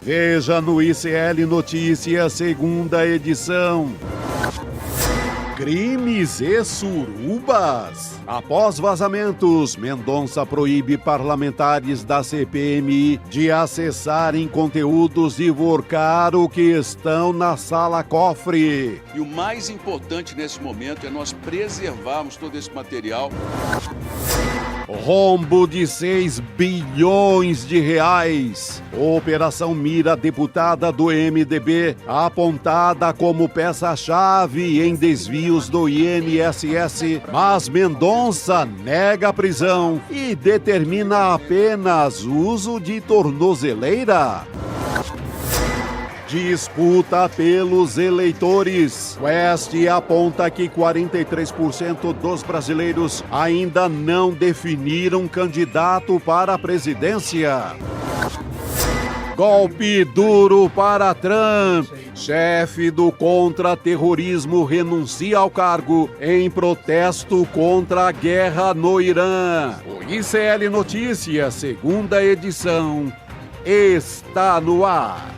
Veja no ICL Notícias, segunda edição. Crimes e surubas. Após vazamentos, Mendonça proíbe parlamentares da CPMI de acessarem conteúdos de Vorcaro que estão na sala cofre. E o mais importante nesse momento é nós preservarmos todo esse material. Rombo de 6 bilhões de reais. Operação mira deputada do MDB, apontada como peça-chave em desvios do INSS, mas Mendonça nega a prisão e determina apenas uso de tornozeleira. Disputa pelos eleitores. Quest aponta que 43% dos brasileiros ainda não definiram candidato para a presidência. Golpe duro para Trump. Chefe do contra-terrorismo renuncia ao cargo em protesto contra a guerra no Irã. O ICL Notícias, segunda edição, está no ar.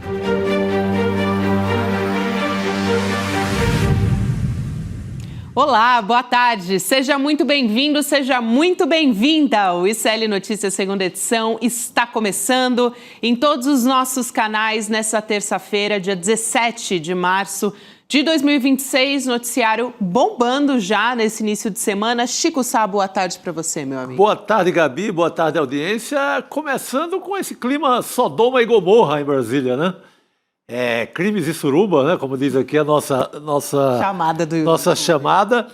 Olá, boa tarde. Seja muito bem-vindo, seja muito bem-vinda. O ICL Notícias segunda edição está começando em todos os nossos canais nessa terça-feira, dia 17 de março de 2026. Noticiário bombando já nesse início de semana. Chico Sá, boa tarde para você, meu amigo. Boa tarde, Gabi. Boa tarde, audiência. Começando com esse clima Sodoma e Gomorra em Brasília, né? Crimes e suruba, né? Como diz aqui a nossa chamada do nossa chamada.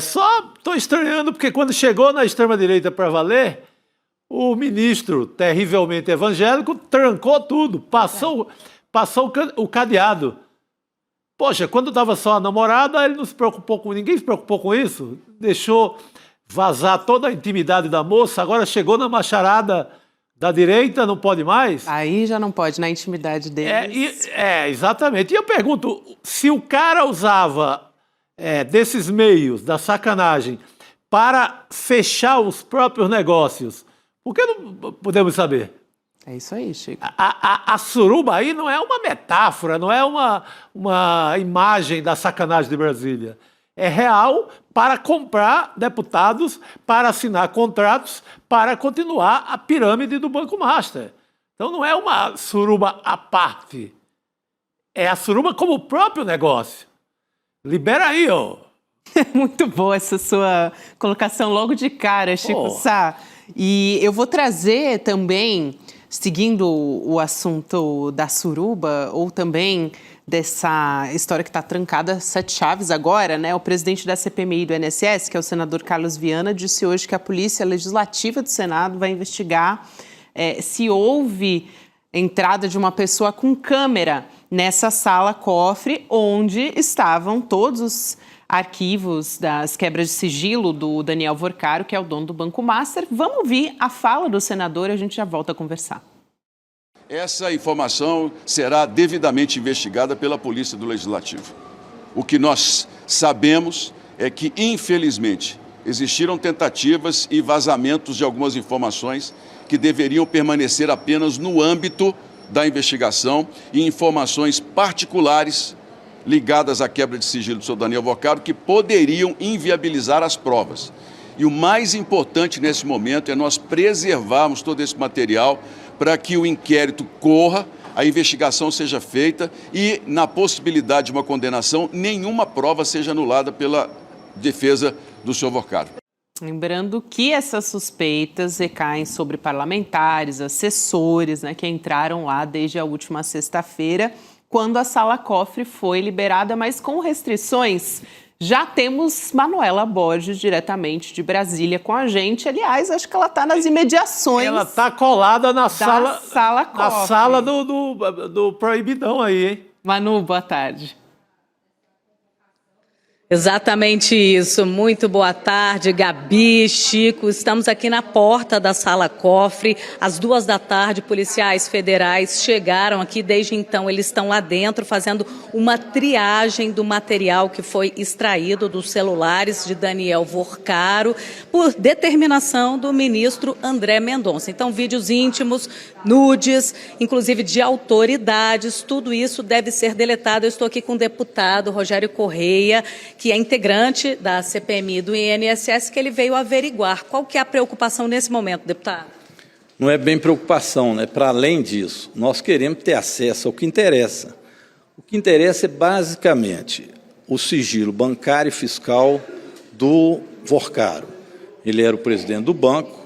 Só estou estranhando porque quando chegou na extrema-direita para valer, o ministro terrivelmente evangélico trancou tudo, passou o cadeado. Poxa, quando estava só a namorada, ele não se preocupou com ninguém, se preocupou com isso, deixou vazar toda a intimidade da moça, agora chegou na macharada da direita, não pode mais? Aí já não pode, na intimidade deles. Exatamente. E eu pergunto, se o cara usava desses meios, da sacanagem, para fechar os próprios negócios, por que não podemos saber? É isso aí, Chico. A suruba aí não é uma metáfora, não é uma imagem da sacanagem de Brasília. É real para comprar deputados, para assinar contratos, para continuar a pirâmide do Banco Master. Então não é uma suruba à parte. É a suruba como o próprio negócio. Libera aí, ó. Muito boa essa sua colocação logo de cara, Chico Sá. E eu vou trazer também, seguindo o assunto da suruba, ou também dessa história que está trancada 7 chaves agora, né? O presidente da CPMI do INSS, que é o senador Carlos Viana, disse hoje que a Polícia Legislativa do Senado vai investigar se houve entrada de uma pessoa com câmera nessa sala cofre, onde estavam todos os arquivos das quebras de sigilo do Daniel Vorcaro, que é o dono do Banco Master. Vamos ouvir a fala do senador e a gente já volta a conversar. Essa informação será devidamente investigada pela Polícia do Legislativo. O que nós sabemos é que, infelizmente, existiram tentativas e vazamentos de algumas informações que deveriam permanecer apenas no âmbito da investigação e informações particulares ligadas à quebra de sigilo do Sr. Daniel Vorcaro que poderiam inviabilizar as provas. E o mais importante nesse momento é nós preservarmos todo esse material para que o inquérito corra, a investigação seja feita e, na possibilidade de uma condenação, nenhuma prova seja anulada pela defesa do Sr. Vorcaro. Lembrando que essas suspeitas recaem sobre parlamentares, assessores, né, que entraram lá desde a última sexta-feira, quando a sala cofre foi liberada, mas com restrições. Já temos Manuela Borges, diretamente de Brasília, com a gente. Aliás, acho que ela está nas imediações. Ela está colada na sala cofre. Na sala do proibidão aí, hein? Manu, boa tarde. Exatamente isso. Muito boa tarde, Gabi, Chico. Estamos aqui na porta da Sala Cofre. Às 14h, policiais federais chegaram aqui. Desde então, eles estão lá dentro fazendo uma triagem do material que foi extraído dos celulares de Daniel Vorcaro por determinação do ministro André Mendonça. Então, vídeos íntimos, nudes, inclusive de autoridades, tudo isso deve ser deletado. Eu estou aqui com o deputado Rogério Correia, que é integrante da CPMI do INSS, que ele veio averiguar. Qual que é a preocupação nesse momento, deputado? Não é bem preocupação, né? Para além disso, nós queremos ter acesso ao que interessa. O que interessa é basicamente o sigilo bancário e fiscal do Vorcaro. Ele era o presidente do banco,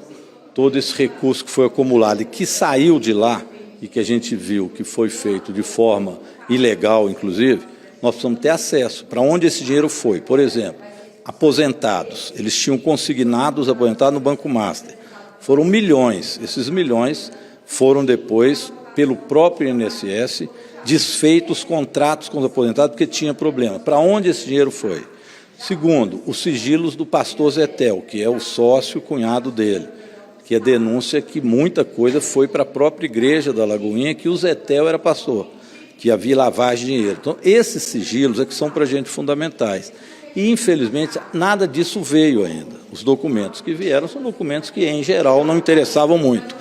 todo esse recurso que foi acumulado e que saiu de lá, e que a gente viu que foi feito de forma ilegal, inclusive, nós precisamos ter acesso. Para onde esse dinheiro foi? Por exemplo, aposentados. Eles tinham consignado os aposentados no Banco Master. Foram milhões. Esses milhões foram depois, pelo próprio INSS, desfeitos contratos com os aposentados porque tinha problema. Para onde esse dinheiro foi? Segundo, os sigilos do pastor Zetel, que é o sócio cunhado dele, que a denúncia que muita coisa foi para a própria igreja da Lagoinha, que o Zetel era pastor, que havia lavagem de dinheiro. Então, esses sigilos é que são para a gente fundamentais. E, infelizmente, nada disso veio ainda. Os documentos que vieram são documentos que, em geral, não interessavam muito.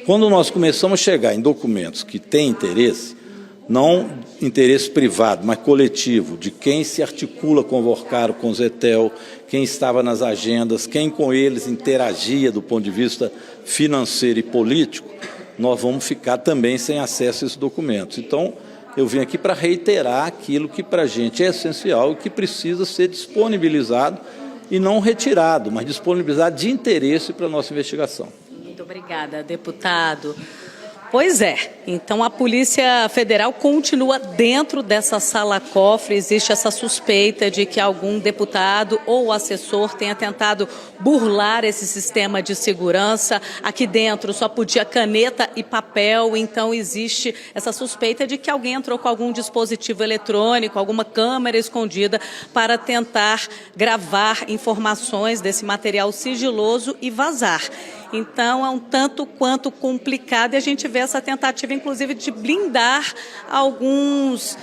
Quando nós começamos a chegar em documentos que têm interesse, não interesse privado, mas coletivo, de quem se articula com o Vorcaro, com o Zetel, quem estava nas agendas, quem com eles interagia do ponto de vista financeiro e político, nós vamos ficar também sem acesso a esses documentos. Então, eu vim aqui para reiterar aquilo que para a gente é essencial e que precisa ser disponibilizado e não retirado, mas disponibilizado de interesse para a nossa investigação. Muito obrigada, deputado. Pois é, então a Polícia Federal continua dentro dessa sala cofre. Existe essa suspeita de que algum deputado ou assessor tenha tentado burlar esse sistema de segurança. Aqui dentro só podia caneta e papel, então existe essa suspeita de que alguém entrou com algum dispositivo eletrônico, alguma câmera escondida para tentar gravar informações desse material sigiloso e vazar. Então, é um tanto quanto complicado e a gente vê essa tentativa, inclusive, de blindar alguns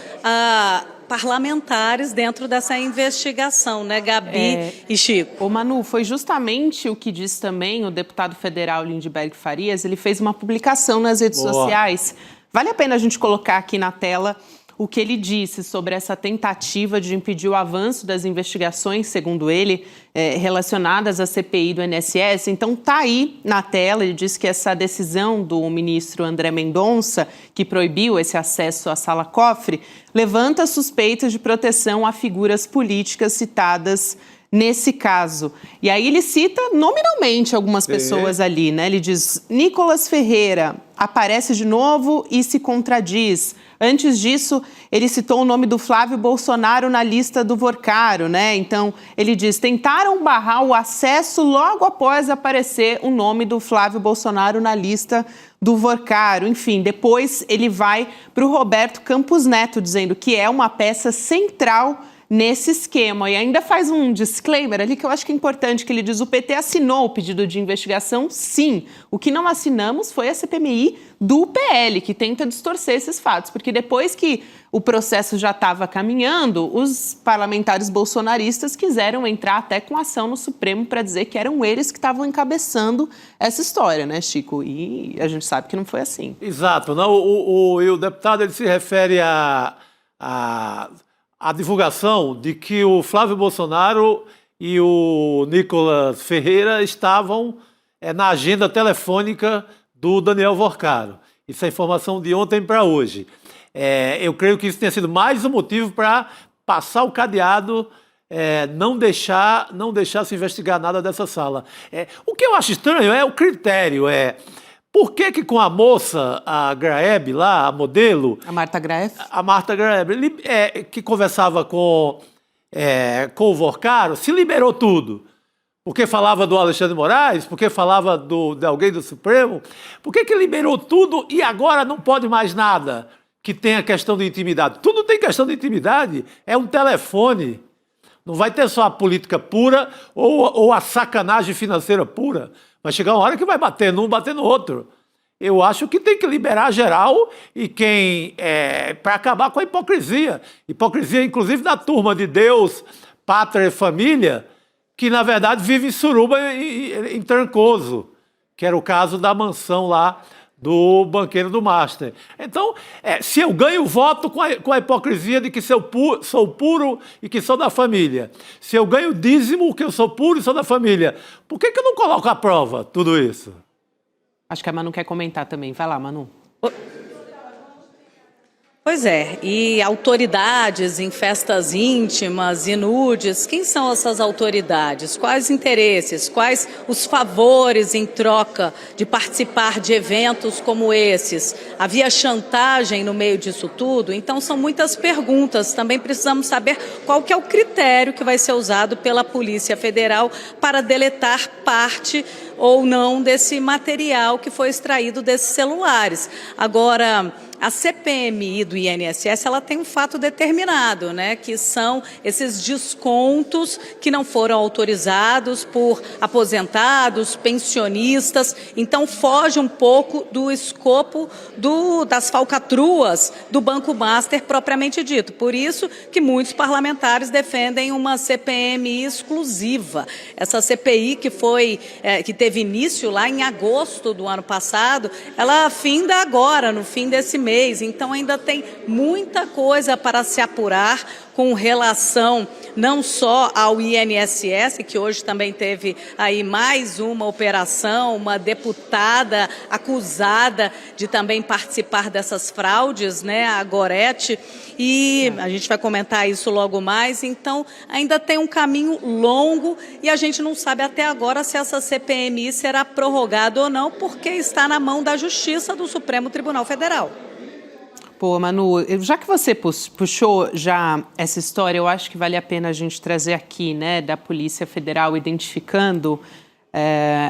parlamentares dentro dessa investigação, né, Gabi e Chico? Ô Manu, foi justamente o que disse também o deputado federal Lindbergh Farias. Ele fez uma publicação nas redes sociais. Vale a pena a gente colocar aqui na tela o que ele disse sobre essa tentativa de impedir o avanço das investigações, segundo ele, relacionadas à CPI do INSS. Então, está aí na tela. Ele disse que essa decisão do ministro André Mendonça, que proibiu esse acesso à sala cofre, levanta suspeitas de proteção a figuras políticas citadas nesse caso. E aí ele cita nominalmente algumas pessoas ali, né? Ele diz, Nicolas Ferreira aparece de novo e se contradiz. Antes disso, ele citou o nome do Flávio Bolsonaro na lista do Vorcaro, né? Então, ele diz, tentaram barrar o acesso logo após aparecer o nome do Flávio Bolsonaro na lista do Vorcaro. Enfim, depois ele vai para o Roberto Campos Neto, dizendo que é uma peça central nesse esquema. E ainda faz um disclaimer ali que eu acho que é importante, que ele diz, o PT assinou o pedido de investigação, sim. O que não assinamos foi a CPMI do PL, que tenta distorcer esses fatos, porque depois que o processo já estava caminhando, os parlamentares bolsonaristas quiseram entrar até com ação no Supremo para dizer que eram eles que estavam encabeçando essa história, né, Chico? E a gente sabe que não foi assim. Exato. Não, o deputado ele se refere a divulgação de que o Flávio Bolsonaro e o Nicolas Ferreira estavam na agenda telefônica do Daniel Vorcaro. Isso é informação de ontem para hoje. Eu creio que isso tenha sido mais um motivo para passar o cadeado, não deixar se investigar nada dessa sala. O que eu acho estranho é o critério. Por que com a moça, a Graeb lá, a modelo... A Marta Graeb? A Marta Graeb, que conversava com o Vorcaro, se liberou tudo? Porque falava do Alexandre Moraes? Porque falava de alguém do Supremo? Por que liberou tudo e agora não pode mais nada que tenha questão de intimidade? Tudo tem questão de intimidade. É um telefone. Não vai ter só a política pura ou a sacanagem financeira pura. Vai chegar uma hora que vai bater num, bater no outro. Eu acho que tem que liberar geral e para acabar com a hipocrisia. Hipocrisia, inclusive, da turma de Deus, Pátria e Família, que, na verdade, vive em suruba em Trancoso, que era o caso da mansão lá do banqueiro do Master. Então, se eu ganho voto com a hipocrisia de que sou puro e que sou da família, se eu ganho dízimo que eu sou puro e sou da família, por que eu não coloco à prova tudo isso? Acho que a Manu quer comentar também. Vai lá, Manu. Pois é, e autoridades em festas íntimas e nudes, quem são essas autoridades? Quais interesses? Quais os favores em troca de participar de eventos como esses? Havia chantagem no meio disso tudo? Então são muitas perguntas. Também precisamos saber qual que é o critério que vai ser usado pela Polícia Federal para deletar parte ou não desse material que foi extraído desses celulares. Agora, a CPMI do INSS, ela tem um fato determinado, né, que são esses descontos que não foram autorizados por aposentados, pensionistas, então foge um pouco do escopo das falcatruas do Banco Master propriamente dito. Por isso que muitos parlamentares defendem uma CPMI exclusiva. Essa CPI que teve início lá em agosto do ano passado, ela finda agora, no fim desse mês. Então ainda tem muita coisa para se apurar com relação não só ao INSS, que hoje também teve aí mais uma operação, uma deputada acusada de também participar dessas fraudes, né, a Gorete, e a gente vai comentar isso logo mais. Então ainda tem um caminho longo e a gente não sabe até agora se essa CPMI será prorrogada ou não, porque está na mão da Justiça do Supremo Tribunal Federal. Pô, Manu, já que você puxou já essa história, eu acho que vale a pena a gente trazer aqui, né, da Polícia Federal identificando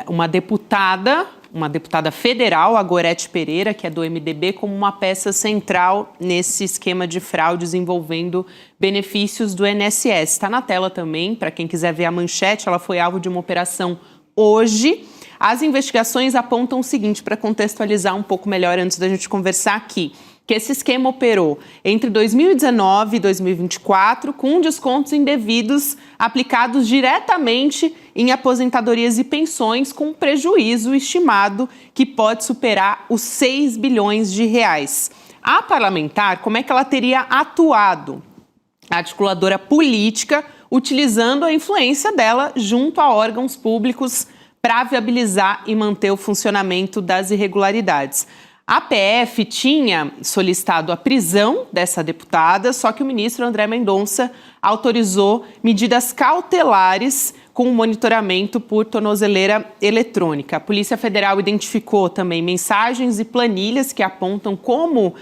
uma deputada federal, a Gorete Pereira, que é do MDB, como uma peça central nesse esquema de fraudes envolvendo benefícios do INSS. Está na tela também, para quem quiser ver a manchete, ela foi alvo de uma operação hoje. As investigações apontam o seguinte, para contextualizar um pouco melhor antes da gente conversar aqui, que esse esquema operou entre 2019 e 2024 com descontos indevidos aplicados diretamente em aposentadorias e pensões com prejuízo estimado que pode superar os 6 bilhões de reais. A parlamentar, como é que ela teria atuado? A articuladora política, utilizando a influência dela junto a órgãos públicos para viabilizar e manter o funcionamento das irregularidades. A PF tinha solicitado a prisão dessa deputada, só que o ministro André Mendonça autorizou medidas cautelares com monitoramento por tornozeleira eletrônica. A Polícia Federal identificou também mensagens e planilhas que apontam como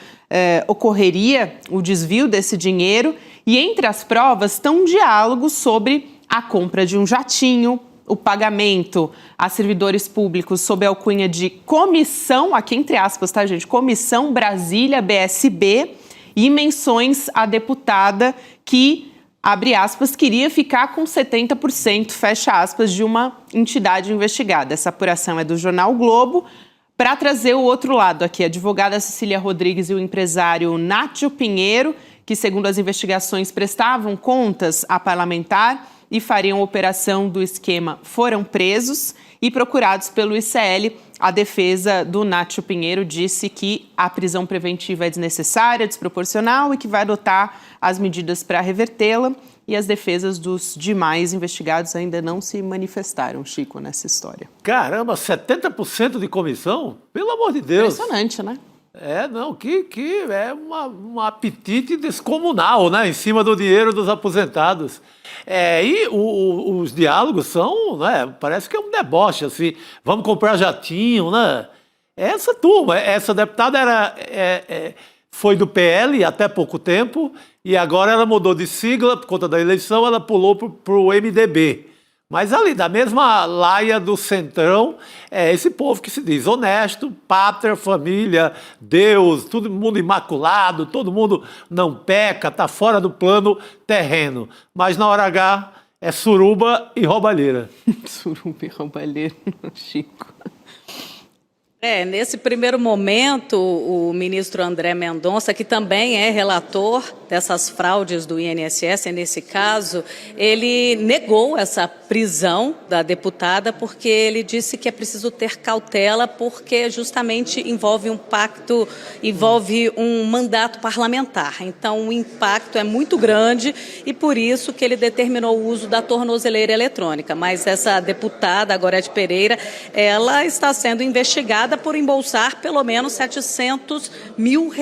ocorreria o desvio desse dinheiro e entre as provas estão diálogos sobre a compra de um jatinho, o pagamento a servidores públicos sob a alcunha de comissão, aqui entre aspas, tá, gente? Comissão Brasília BSB e menções à deputada que, abre aspas, queria ficar com 70%, fecha aspas, de uma entidade investigada. Essa apuração é do Jornal Globo. Para trazer o outro lado aqui, a advogada Cecília Rodrigues e o empresário Nátio Pinheiro, que, segundo as investigações, prestavam contas à parlamentar e fariam operação do esquema, foram presos e procurados pelo ICL. A defesa do Nátio Pinheiro disse que a prisão preventiva é desnecessária, desproporcional e que vai adotar as medidas para revertê-la. E as defesas dos demais investigados ainda não se manifestaram, Chico, nessa história. Caramba, 70% de comissão? Pelo amor de Deus. Impressionante, né? Que é um apetite descomunal, né, em cima do dinheiro dos aposentados. E os diálogos são, né, parece que é um deboche, assim, vamos comprar jatinho, né? Essa turma, essa deputada foi do PL até pouco tempo e agora ela mudou de sigla por conta da eleição, ela pulou para o MDB. Mas ali, da mesma laia do Centrão, é esse povo que se diz honesto, pátria, família, Deus, todo mundo imaculado, todo mundo não peca, está fora do plano terreno. Mas na hora H é suruba e roubalheira. Suruba e roubalheira, Chico. Nesse primeiro momento, o ministro André Mendonça, que também é relator dessas fraudes do INSS, nesse caso, ele negou essa prisão da deputada porque ele disse que é preciso ter cautela porque justamente envolve um pacto, envolve um mandato parlamentar. Então, o impacto é muito grande e por isso que ele determinou o uso da tornozeleira eletrônica. Mas essa deputada, Gorete Pereira, ela está sendo investigada por embolsar pelo menos R$700 mil.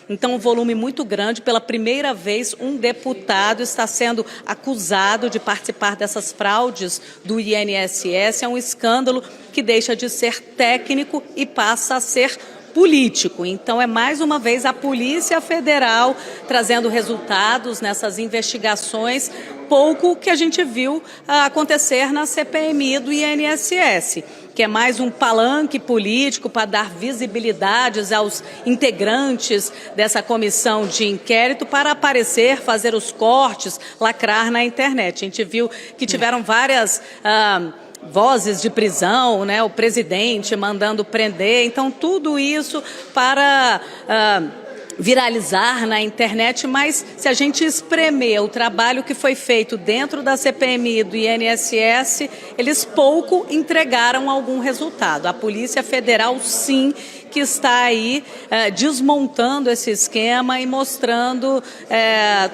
Então, um volume muito grande. Pela primeira vez, um deputado está sendo acusado de participar dessas fraudes do INSS. É um escândalo que deixa de ser técnico e passa a ser político. Então, é mais uma vez a Polícia Federal trazendo resultados nessas investigações, pouco que a gente viu acontecer na CPMI do INSS, que é mais um palanque político para dar visibilidades aos integrantes dessa comissão de inquérito para aparecer, fazer os cortes, lacrar na internet. A gente viu que tiveram várias vozes de prisão, né? O presidente mandando prender. Então, tudo isso para viralizar na internet, mas se a gente espremer o trabalho que foi feito dentro da CPMI do INSS, eles pouco entregaram algum resultado. A Polícia Federal, sim, que está aí desmontando esse esquema e mostrando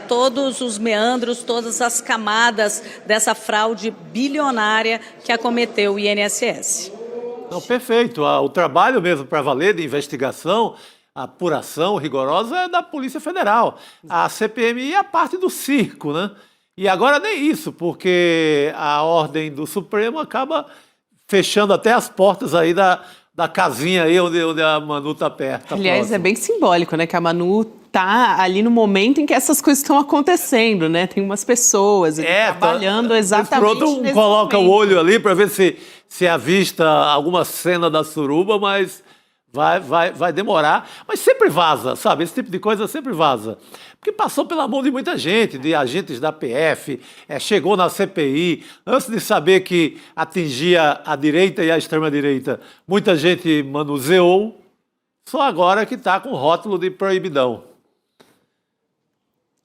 todos os meandros, todas as camadas dessa fraude bilionária que acometeu o INSS. Não, perfeito. O trabalho mesmo para valer de investigação, a apuração rigorosa é da Polícia Federal. A CPMI é a parte do circo, né? E agora nem isso, porque a ordem do Supremo acaba fechando até as portas aí da casinha aí onde a Manu está perto. Aliás, próxima. é bem simbólico, né? Que a Manu tá ali no momento em que essas coisas estão acontecendo, né? Tem umas pessoas trabalhando exatamente pronto, nesse coloca momento. o olho ali para ver se avista alguma cena da suruba, mas vai demorar. Mas sempre vaza, sabe? Esse tipo de coisa sempre vaza. Porque passou pela mão de muita gente, de agentes da PF, chegou na CPI, antes de saber que atingia a direita e a extrema-direita, muita gente manuseou, só agora que está com rótulo de proibidão.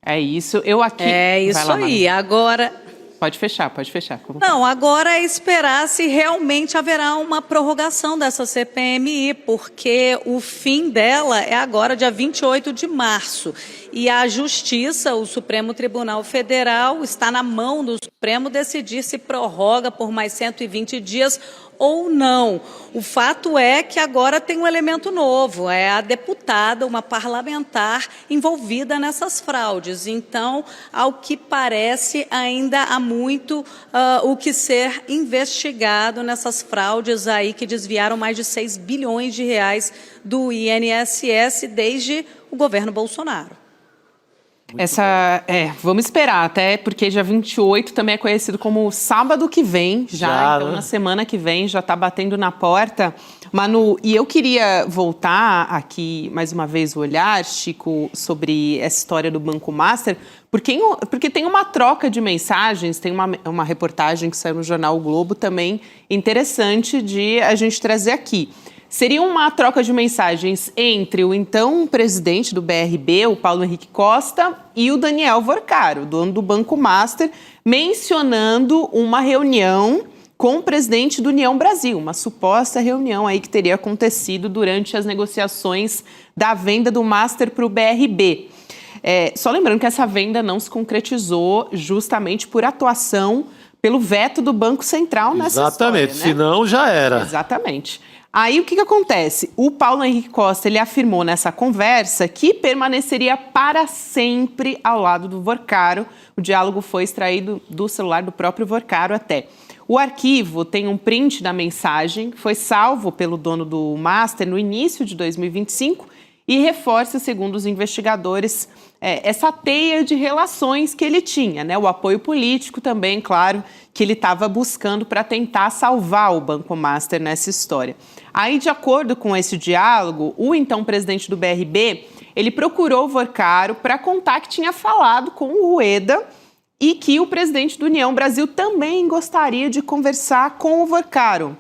É isso. Eu aqui... É isso Vai lá, aí. Manu. Agora... Pode fechar. Não, agora é esperar se realmente haverá uma prorrogação dessa CPMI, porque o fim dela é agora, dia 28 de março. E a Justiça, o Supremo Tribunal Federal, está na mão do Supremo decidir se prorroga por mais 120 dias ou não. O fato é que agora tem um elemento novo, é a deputada, uma parlamentar envolvida nessas fraudes. Então, ao que parece, ainda há muito o que ser investigado nessas fraudes aí que desviaram mais de 6 bilhões de reais do INSS desde o governo Bolsonaro. Vamos esperar, até porque dia 28 também é conhecido como sábado que vem, então na semana que vem já está batendo na porta. Manu, e eu queria voltar aqui mais uma vez o olhar, Chico, sobre essa história do Banco Master, porque tem uma troca de mensagens, tem uma reportagem que saiu no jornal O Globo também interessante de a gente trazer aqui. Seria uma troca de mensagens entre o então presidente do BRB, o Paulo Henrique Costa, e o Daniel Vorcaro, dono do Banco Master, mencionando uma reunião com o presidente do União Brasil, uma suposta reunião aí que teria acontecido durante as negociações da venda do Master para o BRB. Só lembrando que essa venda não se concretizou justamente por atuação pelo veto do Banco Central nessa história. Exatamente, senão já era. Exatamente. Aí o que acontece? O Paulo Henrique Costa ele afirmou nessa conversa que permaneceria para sempre ao lado do Vorcaro. O diálogo foi extraído do celular do próprio Vorcaro até. O arquivo tem um print da mensagem, foi salvo pelo dono do Master no início de 2025 e reforça, segundo os investigadores, essa teia de relações que ele tinha, né? O apoio político também, claro, que ele estava buscando para tentar salvar o Banco Master nessa história. Aí, de acordo com esse diálogo, o então presidente do BRB, ele procurou o Vorcaro para contar que tinha falado com o Rueda e que o presidente do União Brasil também gostaria de conversar com o Vorcaro.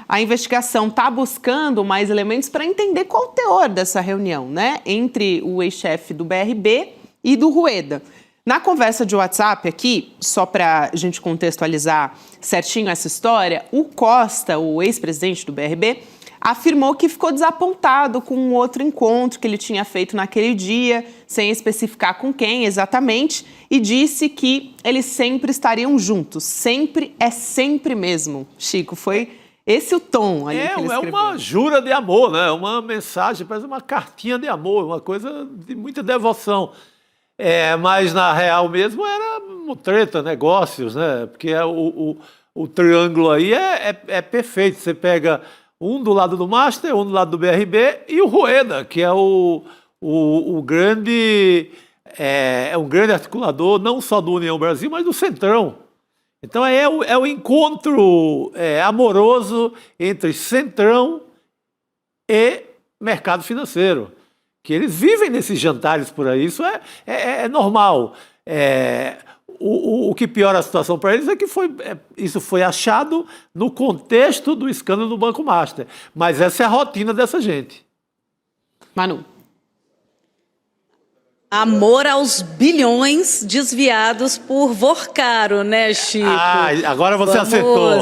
A investigação está buscando mais elementos para entender qual o teor dessa reunião, né, entre o ex-chefe do BRB e do Rueda. Na conversa de WhatsApp aqui, só para a gente contextualizar certinho essa história, o Costa, o ex-presidente do BRB, afirmou que ficou desapontado com um outro encontro que ele tinha feito naquele dia, sem especificar com quem exatamente, e disse que eles sempre estariam juntos. Sempre é sempre mesmo. Chico, foi esse o tom ali que ele escreveu. É uma jura de amor, né? Uma mensagem, parece uma cartinha de amor, uma coisa de muita devoção. Mas na real mesmo era treta, negócios, né? Porque o triângulo aí é perfeito. Você pega um do lado do Master, um do lado do BRB e o Rueda, que é um grande articulador, não só do União Brasil, mas do Centrão. Então é o encontro amoroso entre Centrão e mercado financeiro, que eles vivem nesses jantares por aí, isso é normal. O que piora a situação para eles é que isso foi achado no contexto do escândalo do Banco Master. Mas essa é a rotina dessa gente. Manu. Amor aos bilhões desviados por Vorcaro, né, Chico? Agora você acertou.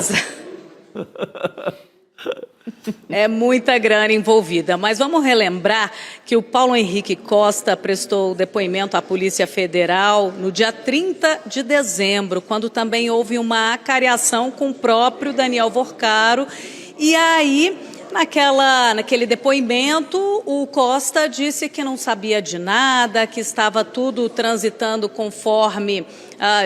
É muita grana envolvida, mas vamos relembrar que o Paulo Henrique Costa prestou depoimento à Polícia Federal no dia 30 de dezembro, quando também houve uma acariação com o próprio Daniel Vorcaro. E aí, naquele depoimento, o Costa disse que não sabia de nada, que estava tudo transitando conforme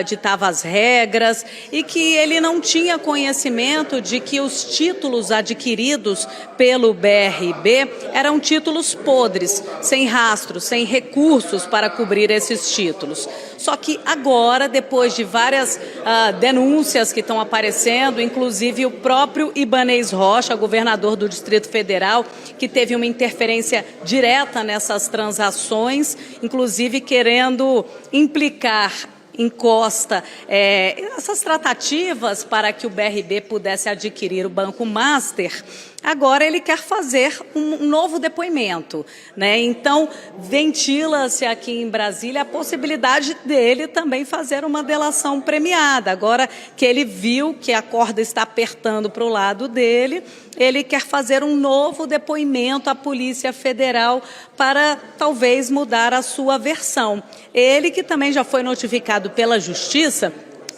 ditava as regras e que ele não tinha conhecimento de que os títulos adquiridos pelo BRB eram títulos podres, sem rastro, sem recursos para cobrir esses títulos. Só que agora, depois de várias denúncias que estão aparecendo, inclusive o próprio Ibanez Rocha, governador do Distrito Federal, que teve uma interferência direta nessas transações, inclusive querendo implicar em Costa essas tratativas para que o BRB pudesse adquirir o Banco Master, agora ele quer fazer um novo depoimento, né? Então, ventila-se aqui em Brasília a possibilidade dele também fazer uma delação premiada. Agora que ele viu que a corda está apertando para o lado dele, ele quer fazer um novo depoimento à Polícia Federal para talvez mudar a sua versão. Ele que também já foi notificado pela Justiça,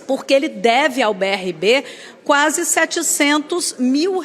porque ele deve ao BRB quase R$700 mil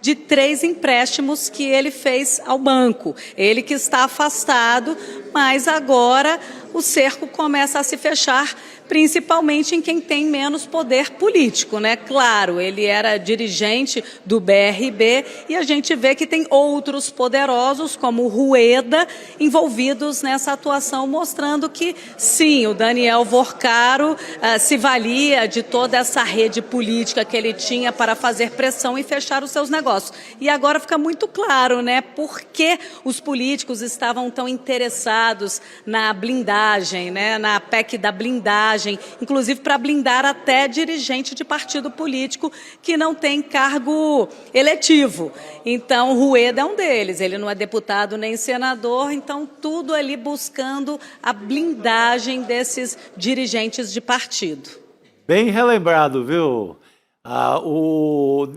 de 3 empréstimos que ele fez ao banco. Ele que está afastado, mas agora o cerco começa a se fechar, principalmente em quem tem menos poder político, né? Claro, ele era dirigente do BRB e a gente vê que tem outros poderosos, como o Rueda, envolvidos nessa atuação, mostrando que, sim, o Daniel Vorcaro se valia de toda essa rede política que ele tinha para fazer pressão e fechar os seus negócios. E agora fica muito claro, né, por que os políticos estavam tão interessados na blindagem, né, na PEC da blindagem, inclusive para blindar até dirigente de partido político que não tem cargo eletivo. Então, o Rueda é um deles, ele não é deputado nem senador, então tudo ali buscando a blindagem desses dirigentes de partido. Bem relembrado, viu?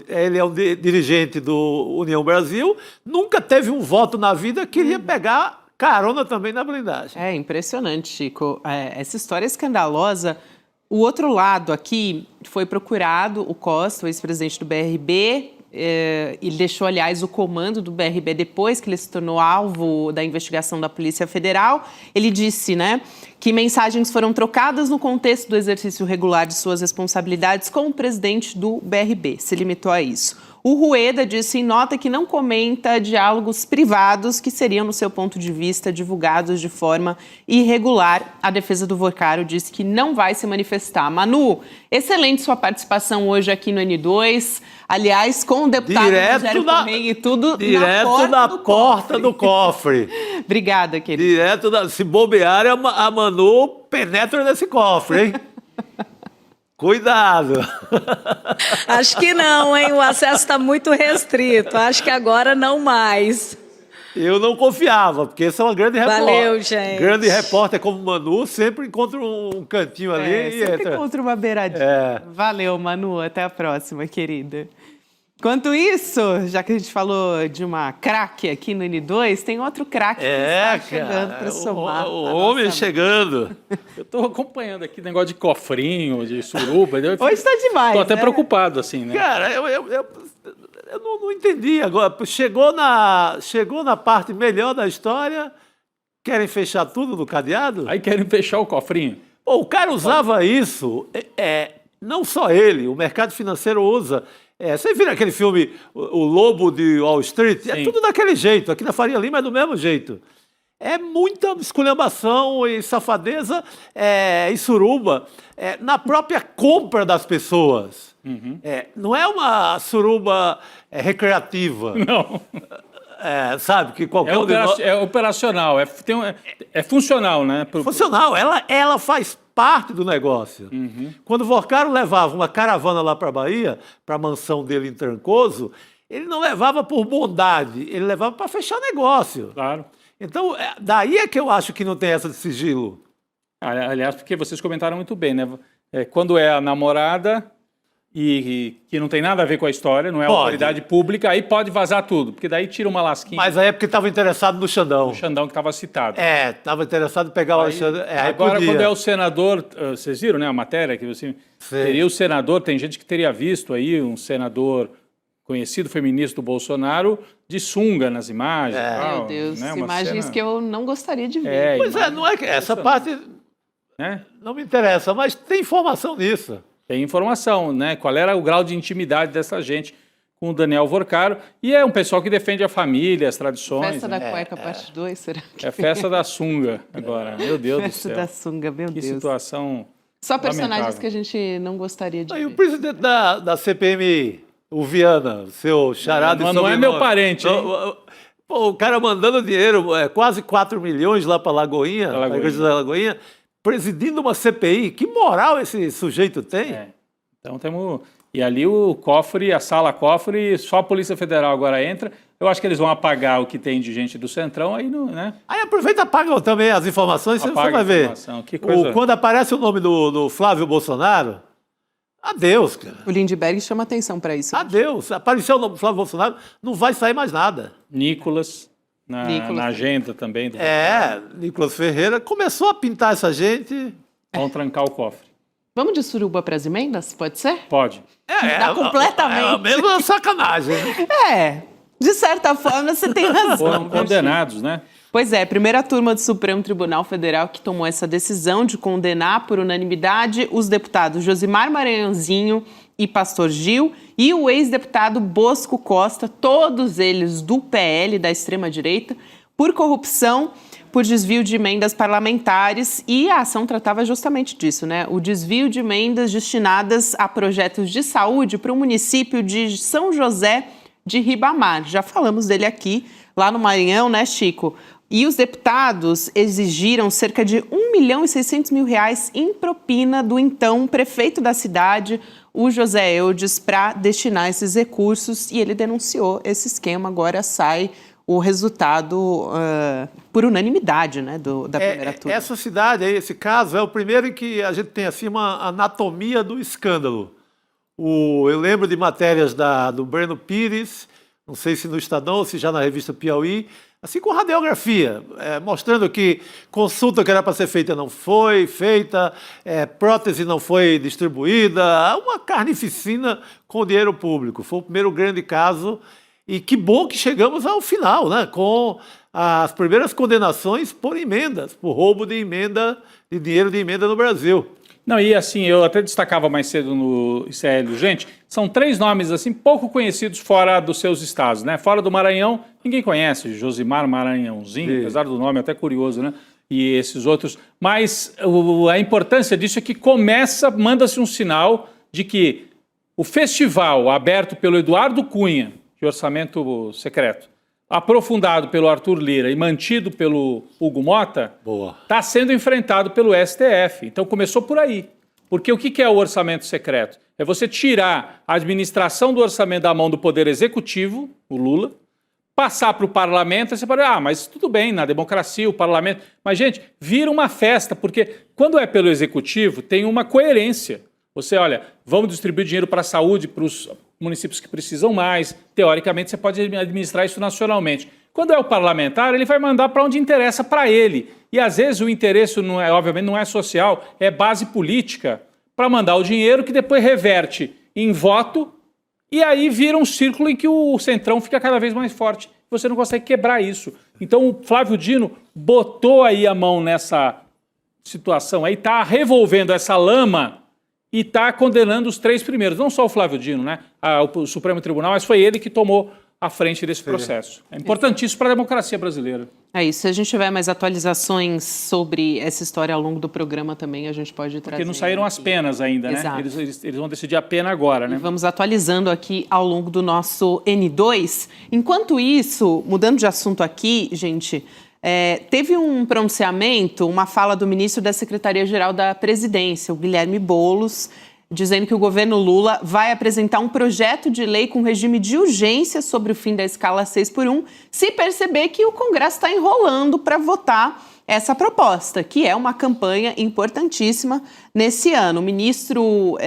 Ele é um dirigente do União Brasil, nunca teve um voto na vida, queria pegar carona também na blindagem. É impressionante, Chico. Essa história é escandalosa. O outro lado aqui foi procurado o Costa, o ex-presidente do BRB, ele deixou, aliás, o comando do BRB depois que ele se tornou alvo da investigação da Polícia Federal. Ele disse, né, que mensagens foram trocadas no contexto do exercício regular de suas responsabilidades com o presidente do BRB. Se limitou a isso. O Rueda disse em nota que não comenta diálogos privados que seriam, no seu ponto de vista, divulgados de forma irregular. A defesa do Vocaro disse que não vai se manifestar. Manu, excelente sua participação hoje aqui no N2. Aliás, com o deputado Rogério Correia e tudo direto na porta do cofre. Obrigada, querido. Direto, se bobear, a Manu penetra nesse cofre, hein? Cuidado! Acho que não, hein? O acesso está muito restrito. Acho que agora não mais. Eu não confiava, porque esse é uma grande repórter. Valeu, gente. Grande repórter como Manu sempre encontra um cantinho ali e sempre entra. encontra uma beiradinha. Valeu, Manu. Até a próxima, querida. Enquanto isso, já que a gente falou de uma craque aqui no N2, tem outro craque que está chegando para somar. O homem chegando. Eu estou acompanhando aqui negócio de cofrinho, de suruba. Hoje está demais, Estou até né? preocupado, assim, né? Cara, eu não entendi agora. Chegou na parte melhor da história, querem fechar tudo no cadeado? Aí querem fechar o cofrinho. Pô, o cara usava isso, não só ele, o mercado financeiro usa. Você viu aquele filme O Lobo de Wall Street? Sim. É tudo daquele jeito. Aqui na Faria Lima é do mesmo jeito. É muita esculhambação e safadeza e suruba na própria compra das pessoas. Não é uma suruba recreativa. Não. Sabe, que qualquer É operacional, é funcional, né? Funcional, ela faz parte do negócio. Quando o Vocaro levava uma caravana lá para a Bahia, para a mansão dele em Trancoso, ele não levava por bondade, ele levava para fechar negócio. Claro. Então, daí é que eu acho que não tem essa de sigilo. Aliás, porque vocês comentaram muito bem, né? Quando é a namorada e que não tem nada a ver com a história, não é autoridade pública, aí pode vazar tudo, porque daí tira uma lasquinha. Mas aí é porque estava interessado no Xandão. O Xandão que estava citado. Estava interessado em pegar o Alexandre. Agora, quando é o senador, vocês viram, né, a matéria que você teria o senador, tem gente que teria visto aí um senador conhecido, foi ministro do Bolsonaro, de sunga nas imagens. Tal, Meu Deus, né, imagens que eu não gostaria de ver. Pois não é que essa parte não me interessa, mas tem informação nisso. Tem informação, né? Qual era o grau de intimidade dessa gente com o Daniel Vocaro. E é um pessoal que defende a família, as tradições. Festa da cueca, parte 2, será que... É festa da sunga agora, meu Deus do céu. Festa da sunga, meu Que Deus. situação Só personagens lamentável. que a gente não gostaria de E ver. o presidente da CPMI, o Viana, seu charada Não é meu parente, hein? Pô, o cara mandando dinheiro, quase 4 milhões lá para Lagoinha, para a igreja da Lagoinha, presidindo uma CPI. Que moral esse sujeito tem? Então temos... E ali o cofre, a sala cofre, só a Polícia Federal agora entra. Eu acho que eles vão apagar o que tem de gente do Centrão, aí não, né? Aí aproveita e apaga também as informações, você vai ver. Que coisa... Quando aparece o nome do Flávio Bolsonaro, adeus, cara. O Lindbergh chama atenção para isso. Adeus. Apareceu o nome do Flávio Bolsonaro, não vai sair mais nada. Nicolas, na agenda também. Nicolas Ferreira começou a pintar essa gente. Vão trancar o cofre. Vamos de suruba para as emendas? Pode ser? Pode. Dá completamente. É a mesma sacanagem. De certa forma você tem razão. Foram condenados, né? Pois é, primeira turma do Supremo Tribunal Federal que tomou essa decisão de condenar por unanimidade os deputados Josimar Maranhãozinho e Pastor Gil e o ex-deputado Bosco Costa, todos eles do PL, da extrema-direita, por corrupção, por desvio de emendas parlamentares, e a ação tratava justamente disso, né? O desvio de emendas destinadas a projetos de saúde para o município de São José de Ribamar. Já falamos dele aqui, lá no Maranhão, né, Chico? E os deputados exigiram cerca de R$1.600.000 em propina do então prefeito da cidade, o José Eudes, para destinar esses recursos, e ele denunciou esse esquema. Agora sai o resultado por unanimidade, né, da primeira turma. Essa cidade, esse caso, é o primeiro em que a gente tem assim, uma anatomia do escândalo. Eu lembro de matérias do Breno Pires, não sei se no Estadão ou se já na revista Piauí, assim com radiografia, mostrando que consulta que era para ser feita não foi feita, prótese não foi distribuída, uma carnificina com dinheiro público. Foi o primeiro grande caso. E que bom que chegamos ao final, né? Com as primeiras condenações por emendas, por roubo de emenda, de dinheiro de emenda no Brasil. Não, e assim, eu até destacava mais cedo no ICL, gente, são 3 nomes assim pouco conhecidos fora dos seus estados, né? Fora do Maranhão, ninguém conhece, Josimar Maranhãozinho, apesar do nome até curioso, né? E esses outros, mas a importância disso é que manda-se um sinal de que o festival aberto pelo Eduardo Cunha, de orçamento secreto, aprofundado pelo Arthur Lira e mantido pelo Hugo Mota, está sendo enfrentado pelo STF. Então começou por aí. Porque o que é o orçamento secreto? É você tirar a administração do orçamento da mão do Poder Executivo, o Lula, passar para o parlamento, e você pode, mas tudo bem, na democracia, o parlamento... Mas, gente, vira uma festa, porque quando é pelo Executivo, tem uma coerência. Você, olha, vamos distribuir dinheiro para a saúde, para os municípios que precisam mais. Teoricamente, você pode administrar isso nacionalmente. Quando é o parlamentar, ele vai mandar para onde interessa para ele. E, às vezes, o interesse, obviamente, não é social, é base política para mandar o dinheiro que depois reverte em voto e aí vira um círculo em que o centrão fica cada vez mais forte. Você não consegue quebrar isso. Então, o Flávio Dino botou aí a mão nessa situação aí, está revolvendo essa lama e está condenando os 3 primeiros. Não só o Flávio Dino, né? O Supremo Tribunal, mas foi ele que tomou a frente desse processo. É importantíssimo para a democracia brasileira. É isso. Se a gente tiver mais atualizações sobre essa história ao longo do programa também, a gente pode trazer. Porque não saíram as penas ainda, Exato. né? Eles vão decidir a pena agora, né? E vamos atualizando aqui ao longo do nosso N2. Enquanto isso, mudando de assunto aqui, gente, teve um pronunciamento, uma fala do ministro da Secretaria-Geral da Presidência, o Guilherme Boulos, dizendo que o governo Lula vai apresentar um projeto de lei com regime de urgência sobre o fim da escala 6x1, se perceber que o Congresso está enrolando para votar essa proposta, que é uma campanha importantíssima nesse ano. O ministro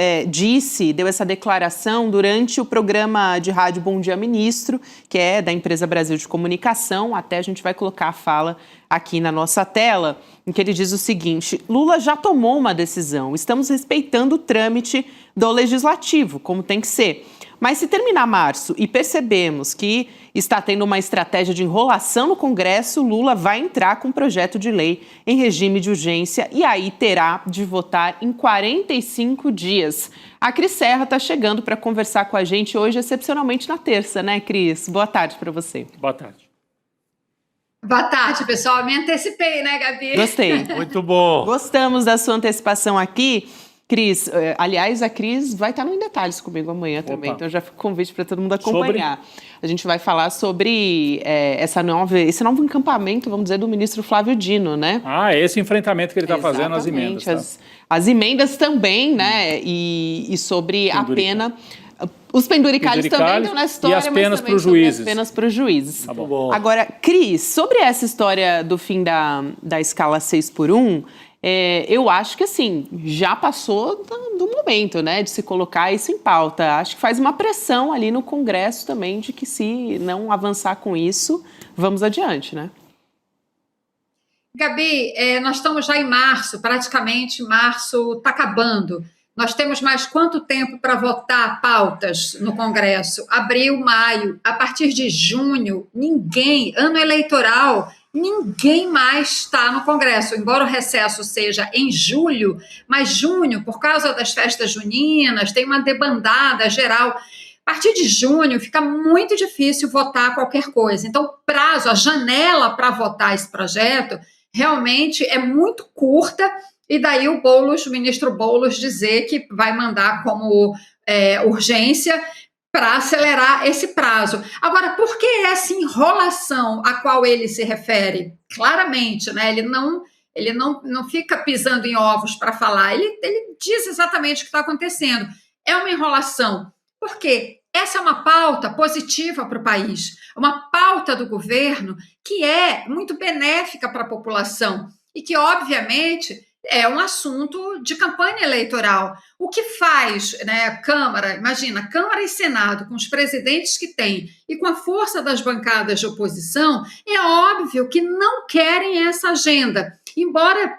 deu essa declaração durante o programa de rádio Bom Dia Ministro, que é da Empresa Brasil de Comunicação. Até a gente vai colocar a fala aqui na nossa tela, em que ele diz o seguinte: Lula já tomou uma decisão, estamos respeitando o trâmite do Legislativo, como tem que ser. Mas se terminar março e percebemos que está tendo uma estratégia de enrolação no Congresso, Lula vai entrar com um projeto de lei em regime de urgência e aí terá de votar em 45 dias. A Cris Serra está chegando para conversar com a gente hoje, excepcionalmente na terça, né, Cris? Boa tarde para você. Boa tarde. Boa tarde, pessoal. Me antecipei, né, Gabi? Gostei. Muito bom. Gostamos da sua antecipação aqui. Cris, aliás, a Cris vai estar no Em Detalhes comigo amanhã também, então já fica o convite para todo mundo acompanhar. A gente vai falar sobre esse novo encampamento, vamos dizer, do ministro Flávio Dino, né? Esse enfrentamento que ele está fazendo às emendas. Tá? As emendas também, né? E sobre a pena. Os penduricalhos também estão na história, e as penas para os juízes. As penas para os juízes. Tá bom. Agora, Cris, sobre essa história do fim da escala 6x1, eu acho que, assim, já passou do momento, né, de se colocar isso em pauta. Acho que faz uma pressão ali no Congresso também de que, se não avançar com isso, vamos adiante, né? Gabi, nós estamos já em março, praticamente março está acabando. Nós temos mais quanto tempo para votar pautas no Congresso? Abril, maio. A partir de junho, ano eleitoral, ninguém mais está no Congresso. Embora o recesso seja em julho, mas junho, por causa das festas juninas, tem uma debandada geral. A partir de junho, fica muito difícil votar qualquer coisa. Então, o prazo, a janela para votar esse projeto, realmente é muito curta. E daí o ministro Boulos dizer que vai mandar como urgência para acelerar esse prazo. Agora, por que essa enrolação a qual ele se refere? Claramente, né? Ele não fica pisando em ovos para falar, ele diz exatamente o que está acontecendo. É uma enrolação. Por quê? Essa é uma pauta positiva para o país, uma pauta do governo que é muito benéfica para a população e que, obviamente, é um assunto de campanha eleitoral. O que faz, né, a Câmara, imagina, Câmara e Senado, com os presidentes que tem e com a força das bancadas de oposição, é óbvio que não querem essa agenda. Embora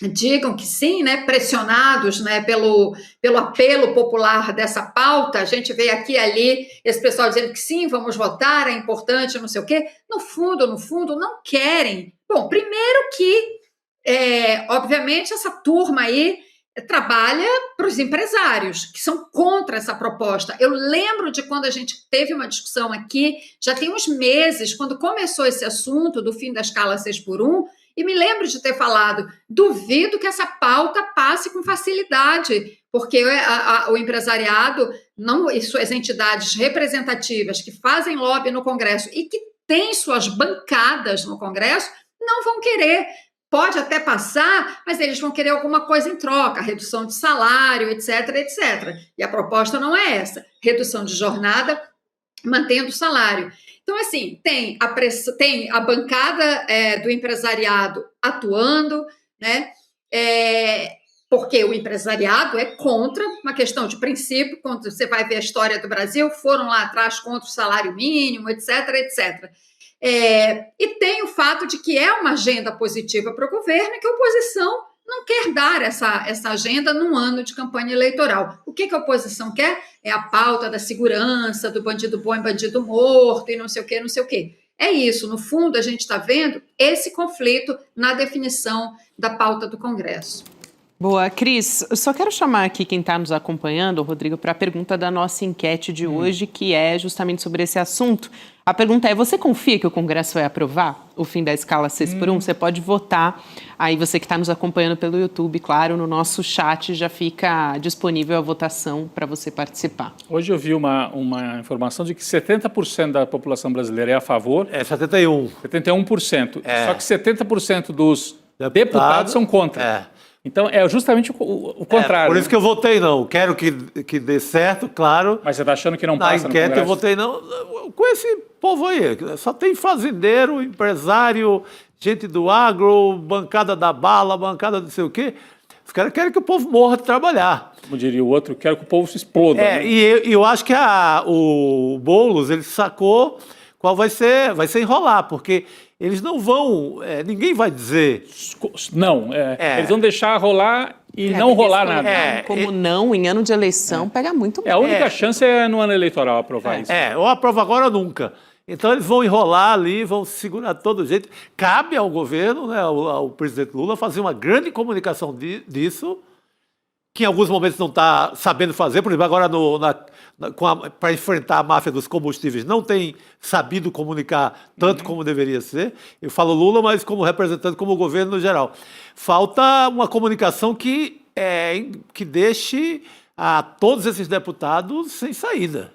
digam que sim, né, pressionados, né, pelo apelo popular dessa pauta, a gente vê aqui e ali esse pessoal dizendo que sim, vamos votar, é importante, não sei o quê. No fundo, não querem. Bom, primeiro que obviamente, essa turma aí trabalha para os empresários, que são contra essa proposta. Eu lembro de quando a gente teve uma discussão aqui, já tem uns meses, quando começou esse assunto do fim da escala 6x1, e me lembro de ter falado, duvido que essa pauta passe com facilidade, porque o empresariado e suas entidades representativas que fazem lobby no Congresso e que têm suas bancadas no Congresso, não vão querer. Pode até passar, mas eles vão querer alguma coisa em troca, redução de salário, etc, etc. E a proposta não é essa, redução de jornada, mantendo o salário. Então, assim, tem a bancada do empresariado atuando, né? Porque o empresariado é contra uma questão de princípio, quando você vai ver a história do Brasil, foram lá atrás contra o salário mínimo, etc, etc. E tem o fato de que é uma agenda positiva para o governo e que a oposição não quer dar essa agenda num ano de campanha eleitoral. O que a oposição quer? É a pauta da segurança, do bandido bom e bandido morto e não sei o quê, não sei o quê. É isso, no fundo a gente está vendo esse conflito na definição da pauta do Congresso. Boa, Cris, eu só quero chamar aqui quem está nos acompanhando, Rodrigo, para a pergunta da nossa enquete de hoje, que é justamente sobre esse assunto. A pergunta é, você confia que o Congresso vai aprovar o fim da escala 6x1? Você pode votar, aí você que está nos acompanhando pelo YouTube, claro, no nosso chat já fica disponível a votação para você participar. Hoje eu vi uma informação de que 70% da população brasileira é a favor. 71%. 71%. Só que 70% dos deputados são contra. Então, é justamente o contrário. Por isso que eu votei não. Quero que dê certo, claro. Mas você está achando que não passa no Congresso? Na enquete eu votei não. Com esse povo aí, só tem fazendeiro, empresário, gente do agro, bancada da bala, bancada não sei o quê. Os caras querem que o povo morra de trabalhar. Como diria o outro, quero que o povo se exploda. Né? E eu acho que o Boulos, ele sacou qual vai ser enrolar, porque eles não vão, ninguém vai dizer... Não, eles vão deixar rolar e não rolar nada. Como não, em ano de eleição, pega muito mal. A única chance é no ano eleitoral aprovar isso. Ou aprova agora ou nunca. Então eles vão enrolar ali, vão segurar de todo jeito. Cabe ao governo, né, ao presidente Lula, fazer uma grande comunicação disso, que em alguns momentos não está sabendo fazer. Por exemplo, agora para enfrentar a máfia dos combustíveis, não tem sabido comunicar tanto como deveria ser. Eu falo Lula, mas como representante, como governo no geral. Falta uma comunicação que deixe a todos esses deputados sem saída.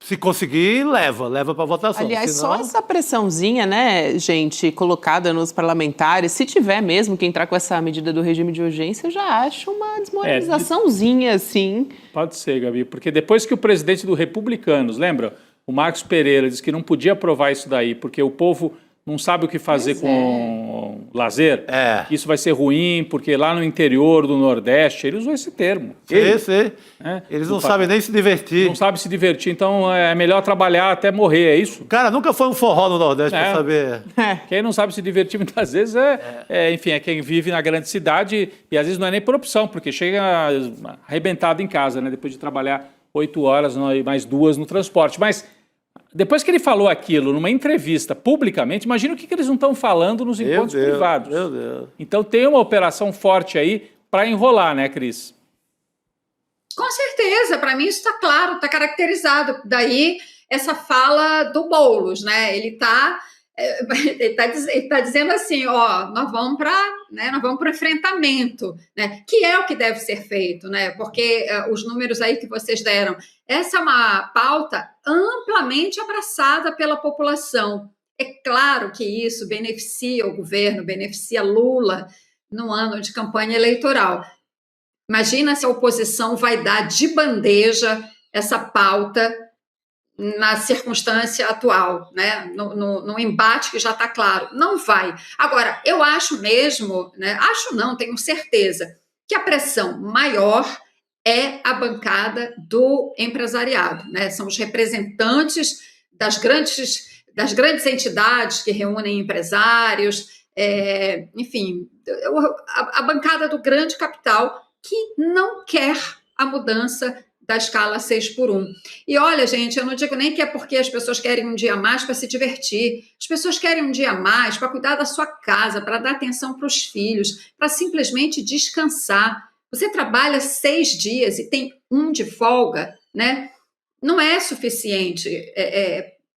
Se conseguir, leva para votação. Aliás, senão... só essa pressãozinha, né, gente, colocada nos parlamentares, se tiver mesmo que entrar com essa medida do regime de urgência, eu já acho uma desmoralizaçãozinha, assim. Pode ser, Gabi, porque depois que o presidente do Republicanos, lembra, o Marcos Pereira, disse que não podia aprovar isso daí, porque o povo não sabe o que fazer com lazer, isso vai ser ruim, porque lá no interior do Nordeste, ele usou esse termo. Eles não sabem nem se divertir. Não sabem se divertir, então é melhor trabalhar até morrer, é isso? Cara, nunca foi um forró no Nordeste para saber. Quem não sabe se divertir muitas vezes enfim, é quem vive na grande cidade e às vezes não é nem por opção, porque chega arrebentado em casa, né, depois de trabalhar 8 horas e mais 2 no transporte. Mas depois que ele falou aquilo numa entrevista publicamente, imagina o que eles não estão falando nos encontros privados. Meu Deus. Então tem uma operação forte aí para enrolar, né, Cris? Com certeza, para mim isso está claro, está caracterizado. Daí essa fala do Boulos, né? Ele tá dizendo assim, nós vamos para o enfrentamento, né? Que é o que deve ser feito, né? Porque os números aí que vocês deram, essa é uma pauta amplamente abraçada pela população. É claro que isso beneficia o governo, beneficia Lula no ano de campanha eleitoral. Imagina se a oposição vai dar de bandeja essa pauta na circunstância atual, né? No embate que já está claro. Não vai. Agora, eu acho mesmo, né? Acho não, tenho certeza, que a pressão maior é a bancada do empresariado, né? São os representantes das grandes entidades que reúnem empresários, enfim, a bancada do grande capital que não quer a mudança da escala 6x1. E olha, gente, eu não digo nem que é porque as pessoas querem um dia a mais para se divertir. As pessoas querem um dia a mais para cuidar da sua casa, para dar atenção para os filhos, para simplesmente descansar. Você trabalha 6 dias e tem um de folga, né? Não é suficiente.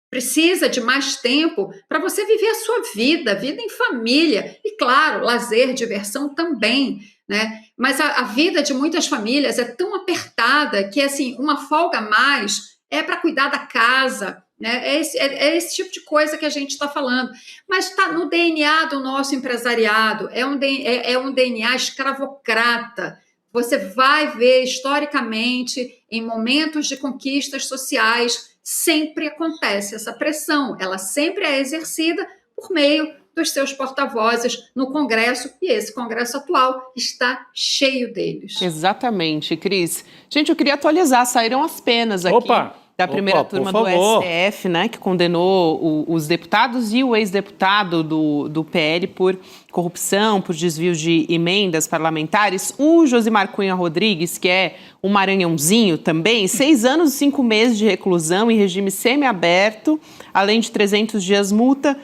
Precisa de mais tempo para você viver a sua vida em família. E, claro, lazer, diversão também, né? Mas a vida de muitas famílias é tão apertada que, assim, uma folga a mais é para cuidar da casa, né? É esse tipo de coisa que a gente está falando. Mas está no DNA do nosso empresariado, é um DNA escravocrata. Você vai ver, historicamente, em momentos de conquistas sociais, sempre acontece essa pressão. Ela sempre é exercida por meio dos seus porta-vozes no Congresso, e esse Congresso atual está cheio deles. Exatamente, Cris. Gente, eu queria atualizar, saíram as penas aqui da primeira turma do STF, né, que condenou os deputados e o ex-deputado do PL por corrupção, por desvio de emendas parlamentares. O Josimar Cunha Rodrigues, que é um maranhãozinho também, 6 anos e 5 meses de reclusão em regime semiaberto, além de 300 dias multa,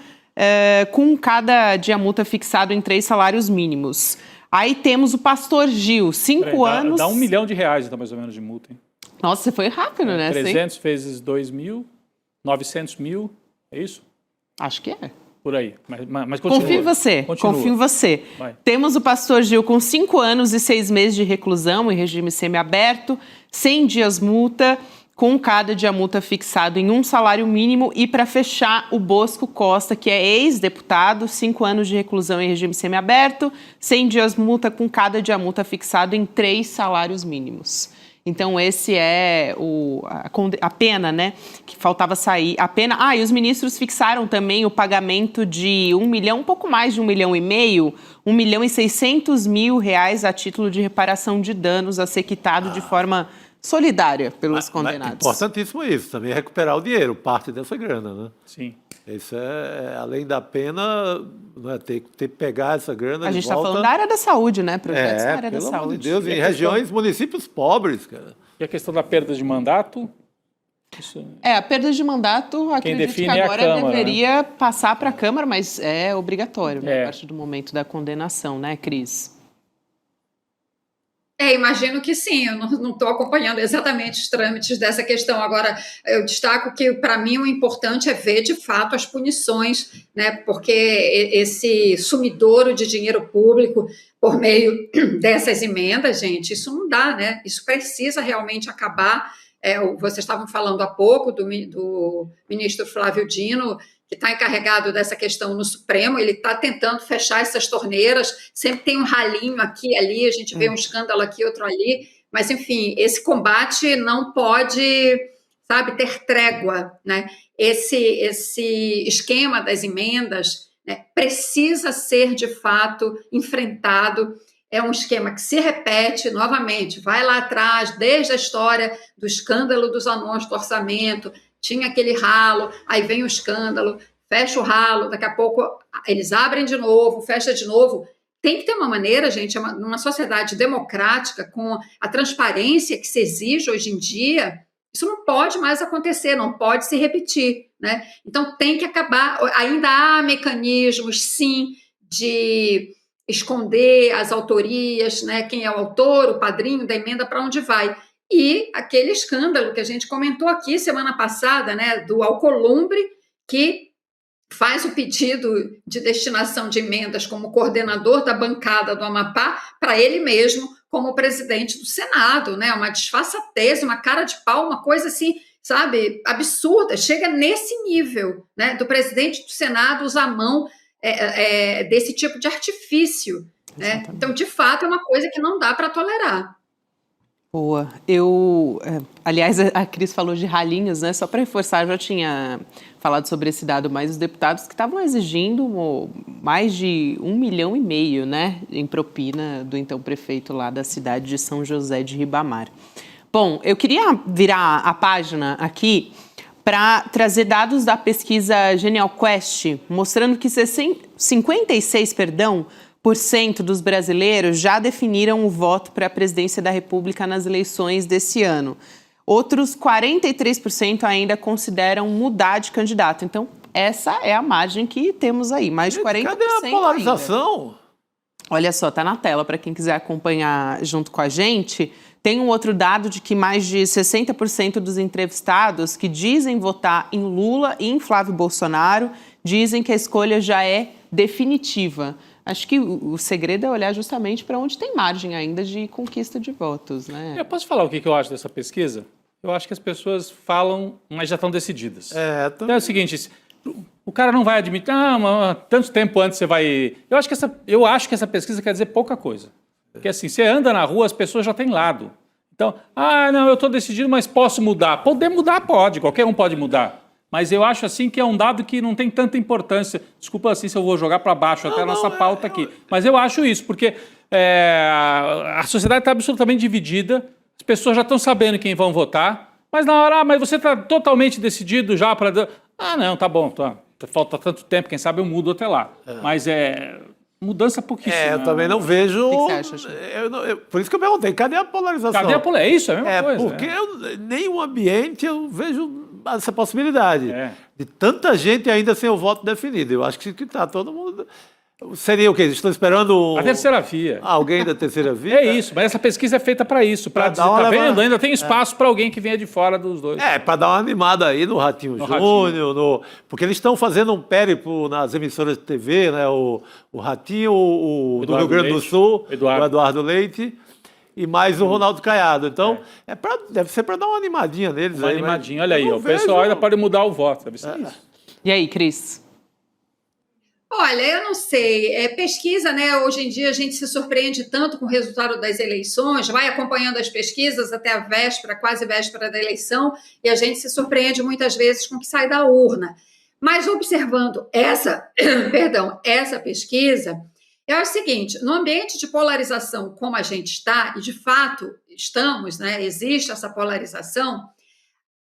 com cada dia multa fixado em 3 salários mínimos. Aí temos o Pastor Gil, 5 anos... Dá R$1 milhão, então, mais ou menos, de multa, hein? Nossa, você foi rápido, né? 300 vezes 2 mil, 900 mil, é isso? Acho que é. Por aí, mas continua. Confio em você, confio em você. Vai. Temos o Pastor Gil com 5 anos e 6 meses de reclusão em regime semiaberto, 100 dias multa, com cada dia multa fixado em 1 salário mínimo. E para fechar, o Bosco Costa, que é ex-deputado, 5 anos de reclusão em regime semiaberto, 100 dias multa, com cada dia multa fixado em 3 salários mínimos. Então, esse é a pena, né, que faltava sair. A pena... e os ministros fixaram também o pagamento de 1 milhão, um pouco mais de 1,5 milhão, R$1.600.000 a título de reparação de danos a ser quitado de forma solidária pelos condenados. Importantíssimo isso, também recuperar o dinheiro, parte dessa grana, né? Sim. Isso além da pena, né, ter que pegar essa grana. A gente está falando da área da saúde, né? Projetos na área da saúde. Pelo amor de Deus, em regiões, municípios pobres, cara. E a questão da perda de mandato? Isso... a perda de mandato, acredito que agora Câmara, deveria passar para a Câmara, mas é obrigatório, né? A partir do momento da condenação, né, Cris? Imagino que sim, eu não estou acompanhando exatamente os trâmites dessa questão. Agora, eu destaco que, para mim, o importante é ver, de fato, as punições, né? Porque esse sumidouro de dinheiro público por meio dessas emendas, gente, isso não dá, né? Isso precisa realmente acabar. Vocês estavam falando há pouco do ministro Flávio Dino, que está encarregado dessa questão no Supremo. Ele está tentando fechar essas torneiras, sempre tem um ralinho aqui e ali, a gente vê um escândalo aqui, outro ali, mas, enfim, esse combate não pode, ter trégua, né? Esse esquema das emendas, né, precisa ser, de fato, enfrentado. É um esquema que se repete novamente, vai lá atrás, desde a história do escândalo dos anões do orçamento. Tinha aquele ralo, aí vem o escândalo, fecha o ralo, daqui a pouco eles abrem de novo, fecha de novo. Tem que ter uma maneira, gente, numa sociedade democrática, com a transparência que se exige hoje em dia, isso não pode mais acontecer, não pode se repetir, né? Então tem que acabar. Ainda há mecanismos, sim, de esconder as autorias, né? Quem é o autor, o padrinho da emenda, para onde vai. E aquele escândalo que a gente comentou aqui semana passada, né, do Alcolumbre, que faz o pedido de destinação de emendas como coordenador da bancada do Amapá para ele mesmo como presidente do Senado, né? Uma disfarçatez, uma cara de pau, uma coisa assim, absurda. Chega nesse nível, né, do presidente do Senado usar a mão desse tipo de artifício, né? Então, de fato, é uma coisa que não dá para tolerar. Boa. Aliás, a Cris falou de ralinhos, né? Só para reforçar, eu já tinha falado sobre esse dado, mas os deputados que estavam exigindo mais de 1,5 milhão, né, em propina do então prefeito lá da cidade de São José de Ribamar. Bom, eu queria virar a página aqui para trazer dados da pesquisa Genial Quest, mostrando que 56% dos brasileiros já definiram o voto para a presidência da República nas eleições desse ano. Outros 43% ainda consideram mudar de candidato. Então, essa é a margem que temos aí, mais de 40%. Cadê a polarização? Ainda. Olha só, tá na tela para quem quiser acompanhar junto com a gente. Tem um outro dado de que mais de 60% dos entrevistados que dizem votar em Lula e em Flávio Bolsonaro dizem que a escolha já é definitiva. Acho que o segredo é olhar justamente para onde tem margem ainda de conquista de votos, né? Eu posso falar o que eu acho dessa pesquisa? Eu acho que as pessoas falam, mas já estão decididas. Então é o seguinte, o cara não vai admitir, tanto tempo antes você vai... Eu acho que essa pesquisa quer dizer pouca coisa. Porque assim, você anda na rua, as pessoas já têm lado. Então, não, eu estou decidido, mas posso mudar. Poder mudar pode, qualquer um pode mudar. Mas eu acho assim que é um dado que não tem tanta importância. Desculpa assim se eu vou jogar para baixo até a nossa pauta aqui. Mas eu acho isso, porque a sociedade está absolutamente dividida, as pessoas já estão sabendo quem vão votar, mas na hora, mas você está totalmente decidido já para... não, tá bom, falta tanto tempo, quem sabe eu mudo até lá. Mas mudança pouquíssima. Eu também não vejo... O que você acha, por isso que eu perguntei, cadê a polarização? Cadê a polarização? É isso, é a mesma coisa. Porque nenhum ambiente eu vejo essa possibilidade de tanta gente ainda sem o voto definido. Eu acho que está todo mundo... Seria o quê? Estão esperando... A terceira via. Alguém da terceira via? É isso, mas essa pesquisa é feita para isso. Para dizer, tá vendo? Ainda tem espaço para alguém que venha de fora dos dois. Para dar uma animada aí no Ratinho Júnior. Porque eles estão fazendo um périplo nas emissoras de TV, né? O Ratinho, do Rio Grande do Sul, o Eduardo Leite, e mais o Ronaldo Caiado. Então, deve ser para dar uma animadinha neles. Uma animadinha, olha aí. O pessoal ainda pode mudar o voto. Deve ser isso. E aí, Cris? Olha, eu não sei. Pesquisa, né? Hoje em dia a gente se surpreende tanto com o resultado das eleições, vai acompanhando as pesquisas até a véspera, quase véspera da eleição, e a gente se surpreende muitas vezes com o que sai da urna. Mas observando essa pesquisa, eu acho o seguinte: no ambiente de polarização como a gente está, e de fato estamos, né? Existe essa polarização,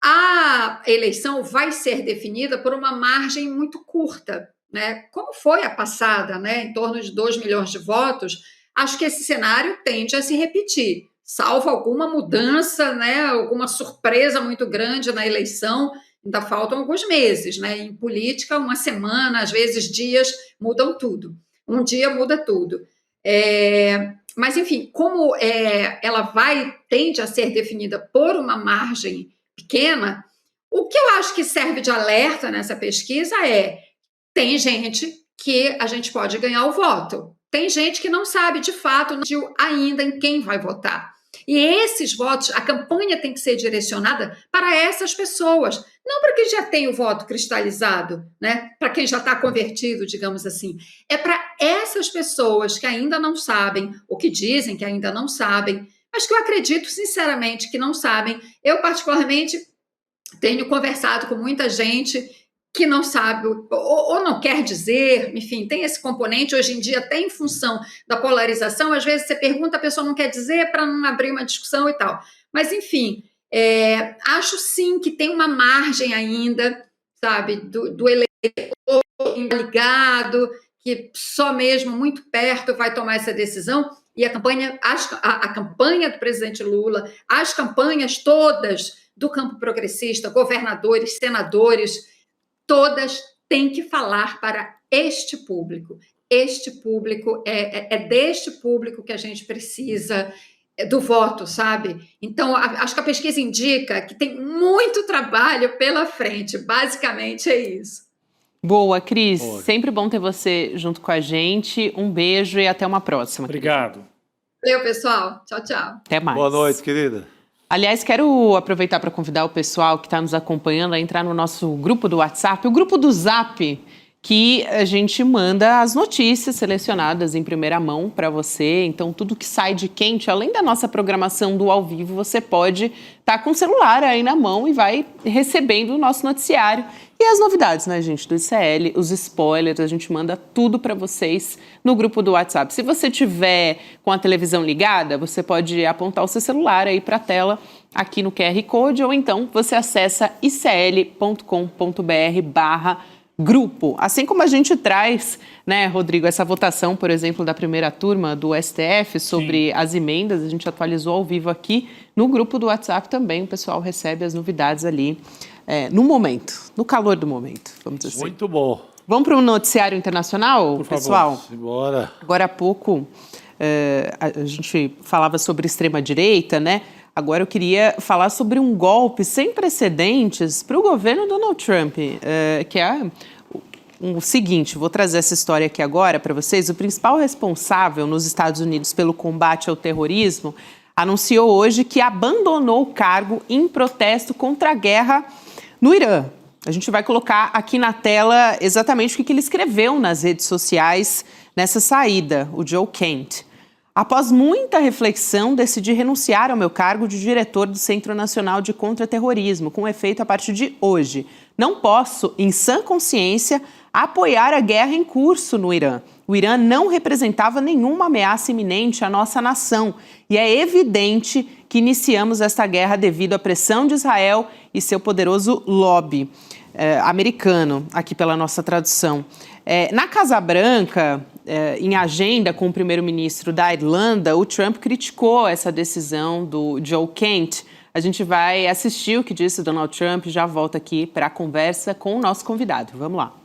a eleição vai ser definida por uma margem muito curta. Né? Como foi a passada, né? Em torno de 2 milhões de votos, acho que esse cenário tende a se repetir, salvo alguma mudança, né? Alguma surpresa muito grande na eleição. Ainda faltam alguns meses, né? Em política, uma semana, às vezes dias, mudam tudo. Um dia muda tudo. Mas, enfim, como ela tende a ser definida por uma margem pequena, o que eu acho que serve de alerta nessa pesquisa tem gente que a gente pode ganhar o voto. Tem gente que não sabe, de fato, ainda em quem vai votar. E esses votos, a campanha tem que ser direcionada para essas pessoas, não para quem já tem o voto cristalizado, né? Para quem já está convertido, digamos assim. É para essas pessoas que ainda não sabem, ou que dizem que ainda não sabem, mas que eu acredito, sinceramente, que não sabem. Eu, particularmente, tenho conversado com muita gente que não sabe ou não quer dizer, enfim, tem esse componente hoje em dia, até em função da polarização, às vezes você pergunta, a pessoa não quer dizer para não abrir uma discussão e tal. Mas, enfim, acho sim que tem uma margem ainda, sabe, do eleitor ligado, que só mesmo muito perto vai tomar essa decisão, e a campanha do presidente Lula, as campanhas todas do campo progressista, governadores, senadores, todas têm que falar para este público. Este público, é deste público que a gente precisa do voto, sabe? Então, acho que a pesquisa indica que tem muito trabalho pela frente. Basicamente é isso. Boa, Cris. Sempre bom ter você junto com a gente. Um beijo e até uma próxima. Obrigado. Valeu, pessoal. Tchau, tchau. Até mais. Boa noite, querida. Aliás, quero aproveitar para convidar o pessoal que está nos acompanhando a entrar no nosso grupo do WhatsApp, o grupo do Zap, que a gente manda as notícias selecionadas em primeira mão para você. Então, tudo que sai de quente, além da nossa programação do ao vivo, você pode estar com o celular aí na mão e vai recebendo o nosso noticiário. E as novidades, né, gente, do ICL, os spoilers, a gente manda tudo para vocês no grupo do WhatsApp. Se você tiver com a televisão ligada, você pode apontar o seu celular aí para a tela aqui no QR Code, ou então você acessa icl.com.br/ grupo. Assim como a gente traz, né, Rodrigo, essa votação, por exemplo, da primeira turma do STF sobre as emendas, a gente atualizou ao vivo aqui no grupo do WhatsApp também, o pessoal recebe as novidades ali no momento, no calor do momento, vamos dizer assim. Muito bom. Vamos para o noticiário internacional, Por favor. pessoal? Bora. Agora há pouco a gente falava sobre extrema-direita, né? Agora eu queria falar sobre um golpe sem precedentes para o governo Donald Trump, que é o seguinte, vou trazer essa história aqui agora para vocês. O principal responsável nos Estados Unidos pelo combate ao terrorismo anunciou hoje que abandonou o cargo em protesto contra a guerra no Irã. A gente vai colocar aqui na tela exatamente o que ele escreveu nas redes sociais nessa saída, o Joe Kent. Após muita reflexão, decidi renunciar ao meu cargo de diretor do Centro Nacional de Contra-Terrorismo, com efeito a partir de hoje. Não posso, em sã consciência, apoiar a guerra em curso no Irã. O Irã não representava nenhuma ameaça iminente à nossa nação e é evidente que iniciamos esta guerra devido à pressão de Israel e seu poderoso lobby americano, aqui pela nossa tradução. Na Casa Branca, em agenda com o primeiro-ministro da Irlanda, o Trump criticou essa decisão do Joe Kent. A gente vai assistir o que disse o Donald Trump e já volta aqui para a conversa com o nosso convidado. Vamos lá.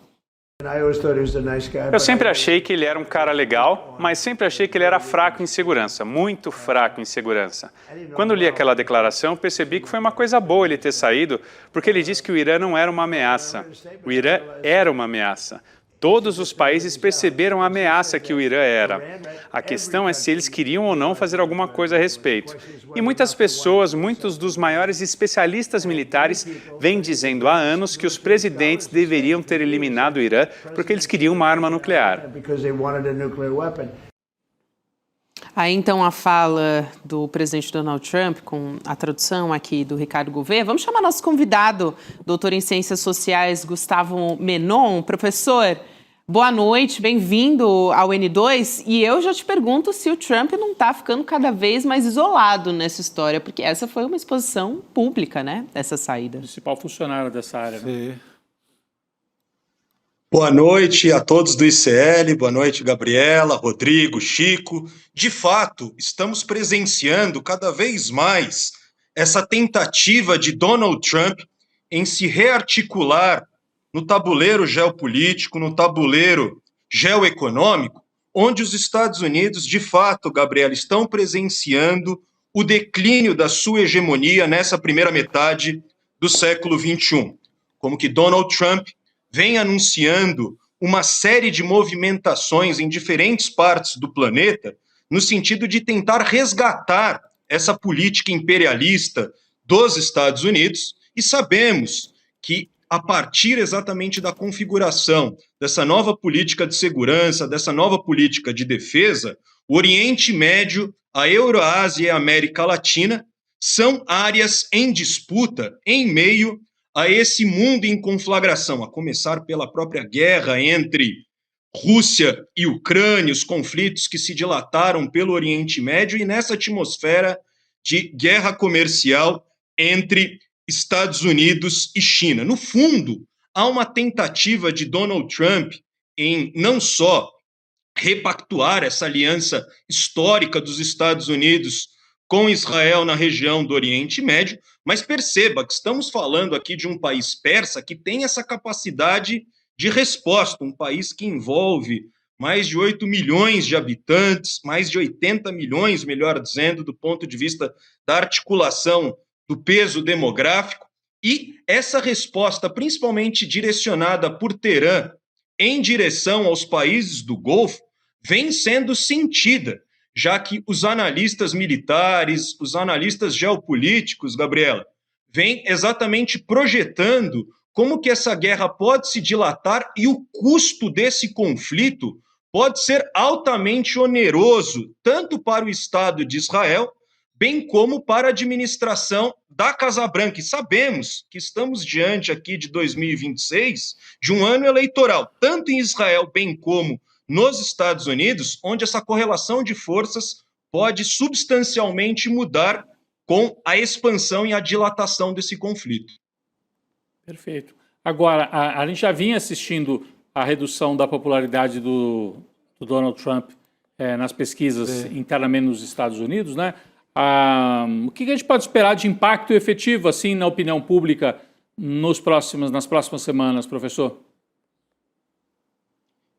Eu sempre achei que ele era um cara legal, mas sempre achei que ele era fraco em segurança, muito fraco em segurança. Quando li aquela declaração, percebi que foi uma coisa boa ele ter saído, porque ele disse que o Irã não era uma ameaça. O Irã era uma ameaça. Todos os países perceberam a ameaça que o Irã era. A questão é se eles queriam ou não fazer alguma coisa a respeito. E muitas pessoas, muitos dos maiores especialistas militares, vêm dizendo há anos que os presidentes deveriam ter eliminado o Irã porque eles queriam uma arma nuclear. Aí então a fala do presidente Donald Trump, com a tradução aqui do Ricardo Gouveia. Vamos chamar nosso convidado, doutor em Ciências Sociais, Gustavo Menon. Professor, boa noite, bem-vindo ao N2. E eu já te pergunto se o Trump não está ficando cada vez mais isolado nessa história, porque essa foi uma exposição pública, né, essa saída. O principal funcionário dessa área, né? Boa noite a todos do ICL, boa noite Gabriela, Rodrigo, Chico. De fato, estamos presenciando cada vez mais essa tentativa de Donald Trump em se rearticular no tabuleiro geopolítico, no tabuleiro geoeconômico, onde os Estados Unidos, de fato, Gabriela, estão presenciando o declínio da sua hegemonia nessa primeira metade do século XXI. Como que Donald Trump vem anunciando uma série de movimentações em diferentes partes do planeta no sentido de tentar resgatar essa política imperialista dos Estados Unidos, e sabemos que a partir exatamente da configuração dessa nova política de segurança, dessa nova política de defesa, o Oriente Médio, a Euroásia e a América Latina são áreas em disputa em meio a esse mundo em conflagração, a começar pela própria guerra entre Rússia e Ucrânia, os conflitos que se dilataram pelo Oriente Médio e nessa atmosfera de guerra comercial entre Estados Unidos e China. No fundo, há uma tentativa de Donald Trump em não só repactuar essa aliança histórica dos Estados Unidos com Israel na região do Oriente Médio, mas perceba que estamos falando aqui de um país persa que tem essa capacidade de resposta, um país que envolve mais de 8 milhões de habitantes, mais de 80 milhões, melhor dizendo, do ponto de vista da articulação do peso demográfico, e essa resposta, principalmente direcionada por Teherã em direção aos países do Golfo, vem sendo sentida, já que os analistas militares, os analistas geopolíticos, Gabriela, vêm exatamente projetando como que essa guerra pode se dilatar e o custo desse conflito pode ser altamente oneroso, tanto para o Estado de Israel, bem como para a administração da Casa Branca. E sabemos que estamos diante aqui de 2026, de um ano eleitoral, tanto em Israel, bem como nos Estados Unidos, onde essa correlação de forças pode substancialmente mudar com a expansão e a dilatação desse conflito. Perfeito. Agora, a gente já vinha assistindo a redução da popularidade do Donald Trump nas pesquisas internamente nos Estados Unidos, né? O que a gente pode esperar de impacto efetivo, assim, na opinião pública nas próximas semanas, professor?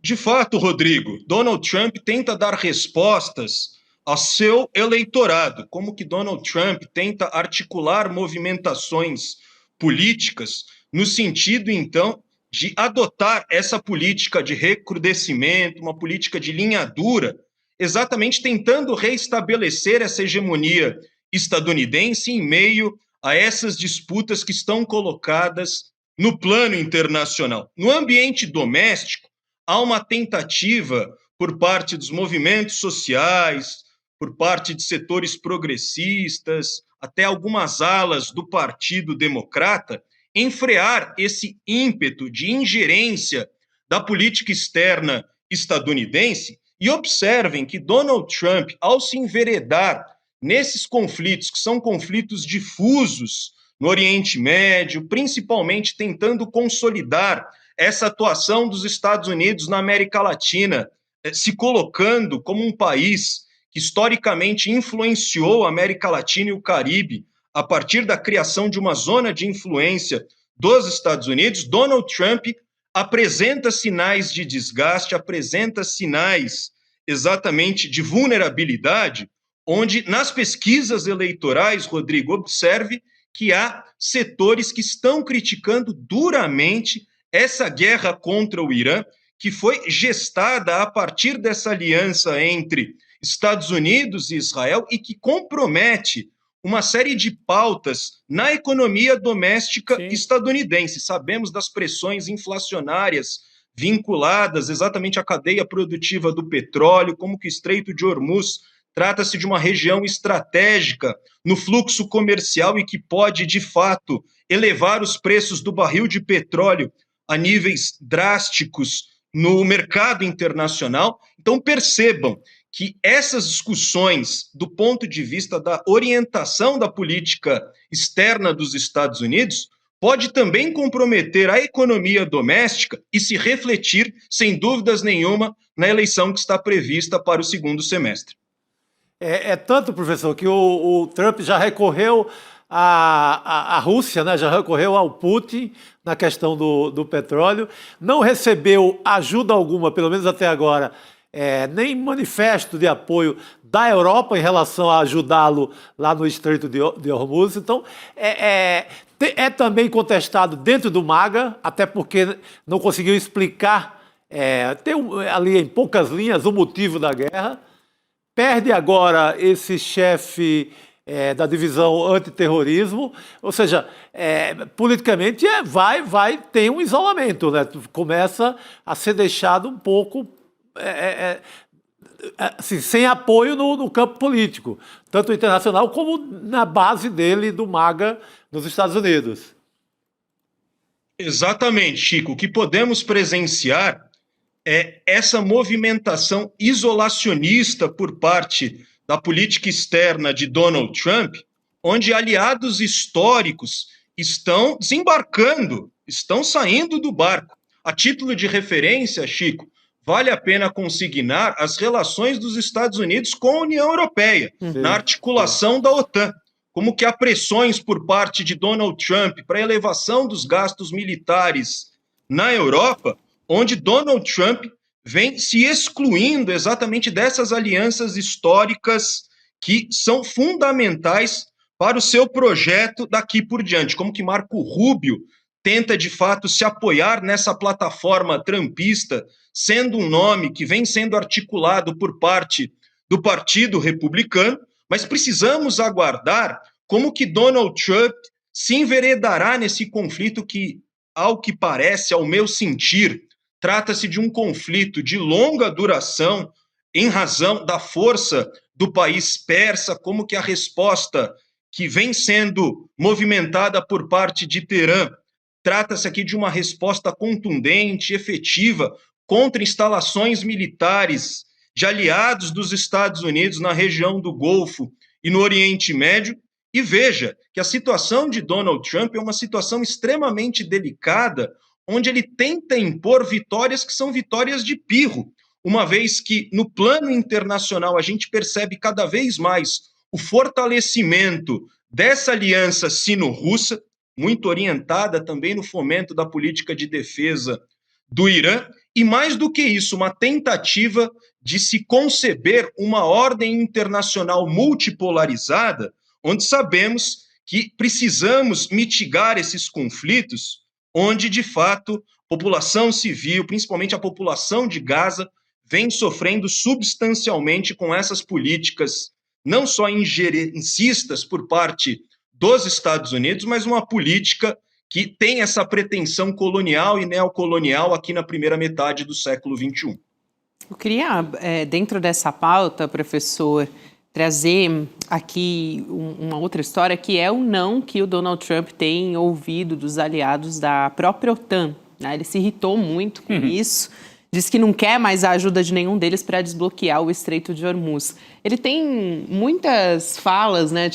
De fato, Rodrigo, Donald Trump tenta dar respostas ao seu eleitorado, como que Donald Trump tenta articular movimentações políticas no sentido, então, de adotar essa política de recrudescimento, uma política de linha dura, exatamente tentando reestabelecer essa hegemonia estadunidense em meio a essas disputas que estão colocadas no plano internacional. No ambiente doméstico, há uma tentativa por parte dos movimentos sociais, por parte de setores progressistas, até algumas alas do Partido Democrata, em frear esse ímpeto de ingerência da política externa estadunidense. E observem que Donald Trump, ao se enveredar nesses conflitos, que são conflitos difusos no Oriente Médio, principalmente tentando consolidar essa atuação dos Estados Unidos na América Latina, se colocando como um país que historicamente influenciou a América Latina e o Caribe a partir da criação de uma zona de influência dos Estados Unidos, Donald Trump apresenta sinais de desgaste, apresenta sinais exatamente de vulnerabilidade, onde nas pesquisas eleitorais, Rodrigo, observe que há setores que estão criticando duramente essa guerra contra o Irã, que foi gestada a partir dessa aliança entre Estados Unidos e Israel e que compromete uma série de pautas na economia doméstica estadunidense. Sabemos das pressões inflacionárias vinculadas exatamente à cadeia produtiva do petróleo, como que o Estreito de Hormuz trata-se de uma região estratégica no fluxo comercial e que pode, de fato, elevar os preços do barril de petróleo a níveis drásticos no mercado internacional. Então, percebam que essas discussões, do ponto de vista da orientação da política externa dos Estados Unidos, pode também comprometer a economia doméstica e se refletir, sem dúvidas nenhuma, na eleição que está prevista para o segundo semestre. É tanto, professor, que o Trump já recorreu à Rússia, né? Já recorreu ao Putin na questão do petróleo, não recebeu ajuda alguma, pelo menos até agora, nem manifesto de apoio da Europa em relação a ajudá-lo lá no Estreito de Hormuz. Então, é também contestado dentro do MAGA, até porque não conseguiu explicar, tem ali em poucas linhas, o motivo da guerra. Perde agora esse chefe da divisão antiterrorismo, ou seja, politicamente tem um isolamento, né? Começa a ser deixado um pouco assim, sem apoio no campo político, tanto internacional como na base dele do MAGA nos Estados Unidos. Exatamente, Chico. O que podemos presenciar é essa movimentação isolacionista por parte da política externa de Donald Trump, onde aliados históricos estão desembarcando, estão saindo do barco. A título de referência, Chico, vale a pena consignar as relações dos Estados Unidos com a União Europeia, na articulação da OTAN, como que há pressões por parte de Donald Trump para a elevação dos gastos militares na Europa, onde Donald Trump vem se excluindo exatamente dessas alianças históricas que são fundamentais para o seu projeto daqui por diante, como que Marco Rubio tenta, de fato, se apoiar nessa plataforma trumpista, sendo um nome que vem sendo articulado por parte do Partido Republicano, mas precisamos aguardar como que Donald Trump se enveredará nesse conflito que, ao que parece, ao meu sentir, trata-se de um conflito de longa duração em razão da força do país persa, como que a resposta que vem sendo movimentada por parte de Teherã trata-se aqui de uma resposta contundente, efetiva, contra instalações militares de aliados dos Estados Unidos na região do Golfo e no Oriente Médio, E veja que a situação de Donald Trump é uma situação extremamente delicada, onde ele tenta impor vitórias que são vitórias de pirro, uma vez que no plano internacional a gente percebe cada vez mais o fortalecimento dessa aliança sino-russa, muito orientada também no fomento da política de defesa do Irã, e mais do que isso, uma tentativa de se conceber uma ordem internacional multipolarizada, onde sabemos que precisamos mitigar esses conflitos, onde, de fato, a população civil, principalmente a população de Gaza, vem sofrendo substancialmente com essas políticas, não só injerencistas por parte dos Estados Unidos, mas uma política que tem essa pretensão colonial e neocolonial aqui na primeira metade do século XXI. Eu queria, dentro dessa pauta, professor, trazer aqui uma outra história, que é o não que o Donald Trump tem ouvido dos aliados da própria OTAN, né? Ele se irritou muito com isso, disse que não quer mais a ajuda de nenhum deles para desbloquear o Estreito de Hormuz. Ele tem muitas falas, né,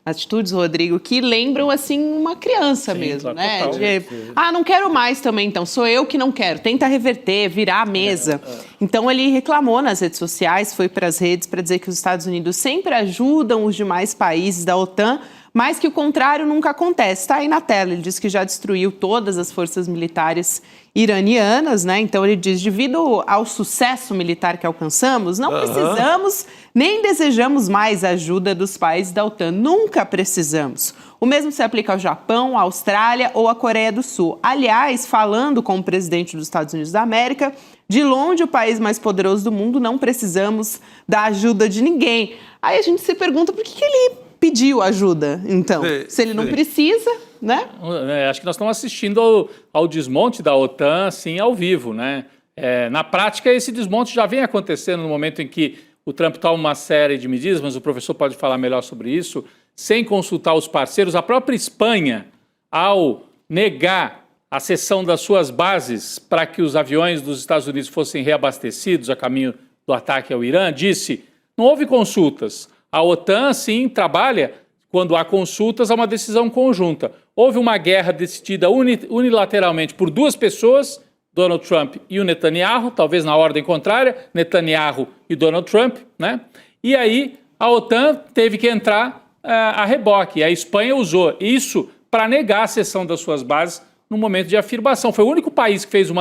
atitudes, Rodrigo, que lembram, assim, uma criança mesmo, claro, né? Não quero mais também, então, sou eu que não quero. Tenta reverter, virar a mesa. Então, ele reclamou nas redes sociais, foi para as redes para dizer que os Estados Unidos sempre ajudam os demais países da OTAN, mas que o contrário nunca acontece. Está aí na tela, ele diz que já destruiu todas as forças militares iranianas, né? Então ele diz, devido ao sucesso militar que alcançamos, não precisamos nem desejamos mais a ajuda dos países da OTAN. Nunca precisamos. O mesmo se aplica ao Japão, à Austrália ou à Coreia do Sul. Aliás, falando com o presidente dos Estados Unidos da América, de longe o país mais poderoso do mundo, não precisamos da ajuda de ninguém. Aí a gente se pergunta por que ele pediu ajuda, então, se ele não precisa, né? Acho que nós estamos assistindo ao desmonte da OTAN, assim, ao vivo, né? Na prática, esse desmonte já vem acontecendo no momento em que o Trump toma uma série de medidas, mas o professor pode falar melhor sobre isso, sem consultar os parceiros. A própria Espanha, ao negar a cessão das suas bases para que os aviões dos Estados Unidos fossem reabastecidos a caminho do ataque ao Irã, disse, não houve consultas. A OTAN, sim, trabalha, quando há consultas, a uma decisão conjunta. Houve uma guerra decidida unilateralmente por duas pessoas, Donald Trump e o Netanyahu, talvez na ordem contrária, Netanyahu e Donald Trump, né? E aí a OTAN teve que entrar a reboque. A Espanha usou isso para negar a cessão das suas bases no momento de afirmação. Foi o único país que fez um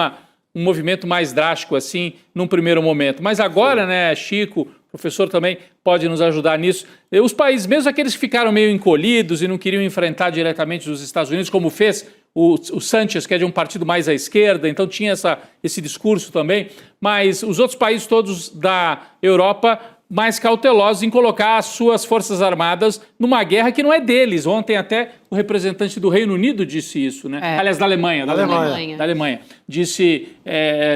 movimento mais drástico assim, num primeiro momento. Mas agora, né, Chico, o professor também pode nos ajudar nisso. Os países, mesmo aqueles que ficaram meio encolhidos e não queriam enfrentar diretamente os Estados Unidos, como fez o Sánchez, que é de um partido mais à esquerda, então tinha esse discurso também, mas os outros países todos da Europa mais cautelosos em colocar as suas forças armadas numa guerra que não é deles. Ontem até o representante do Reino Unido disse isso, né? Aliás, da Alemanha. Da Alemanha. Disse,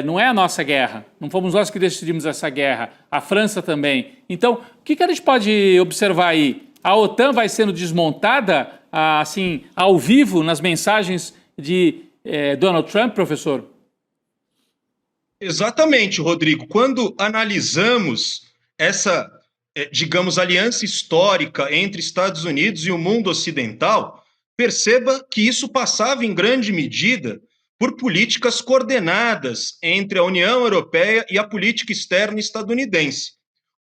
não é a nossa guerra, não fomos nós que decidimos essa guerra, a França também. Então, o que a gente pode observar aí? A OTAN vai sendo desmontada, assim, ao vivo, nas mensagens de Donald Trump, professor? Exatamente, Rodrigo. Quando analisamos essa, digamos, aliança histórica entre Estados Unidos e o mundo ocidental, perceba que isso passava em grande medida por políticas coordenadas entre a União Europeia e a política externa estadunidense.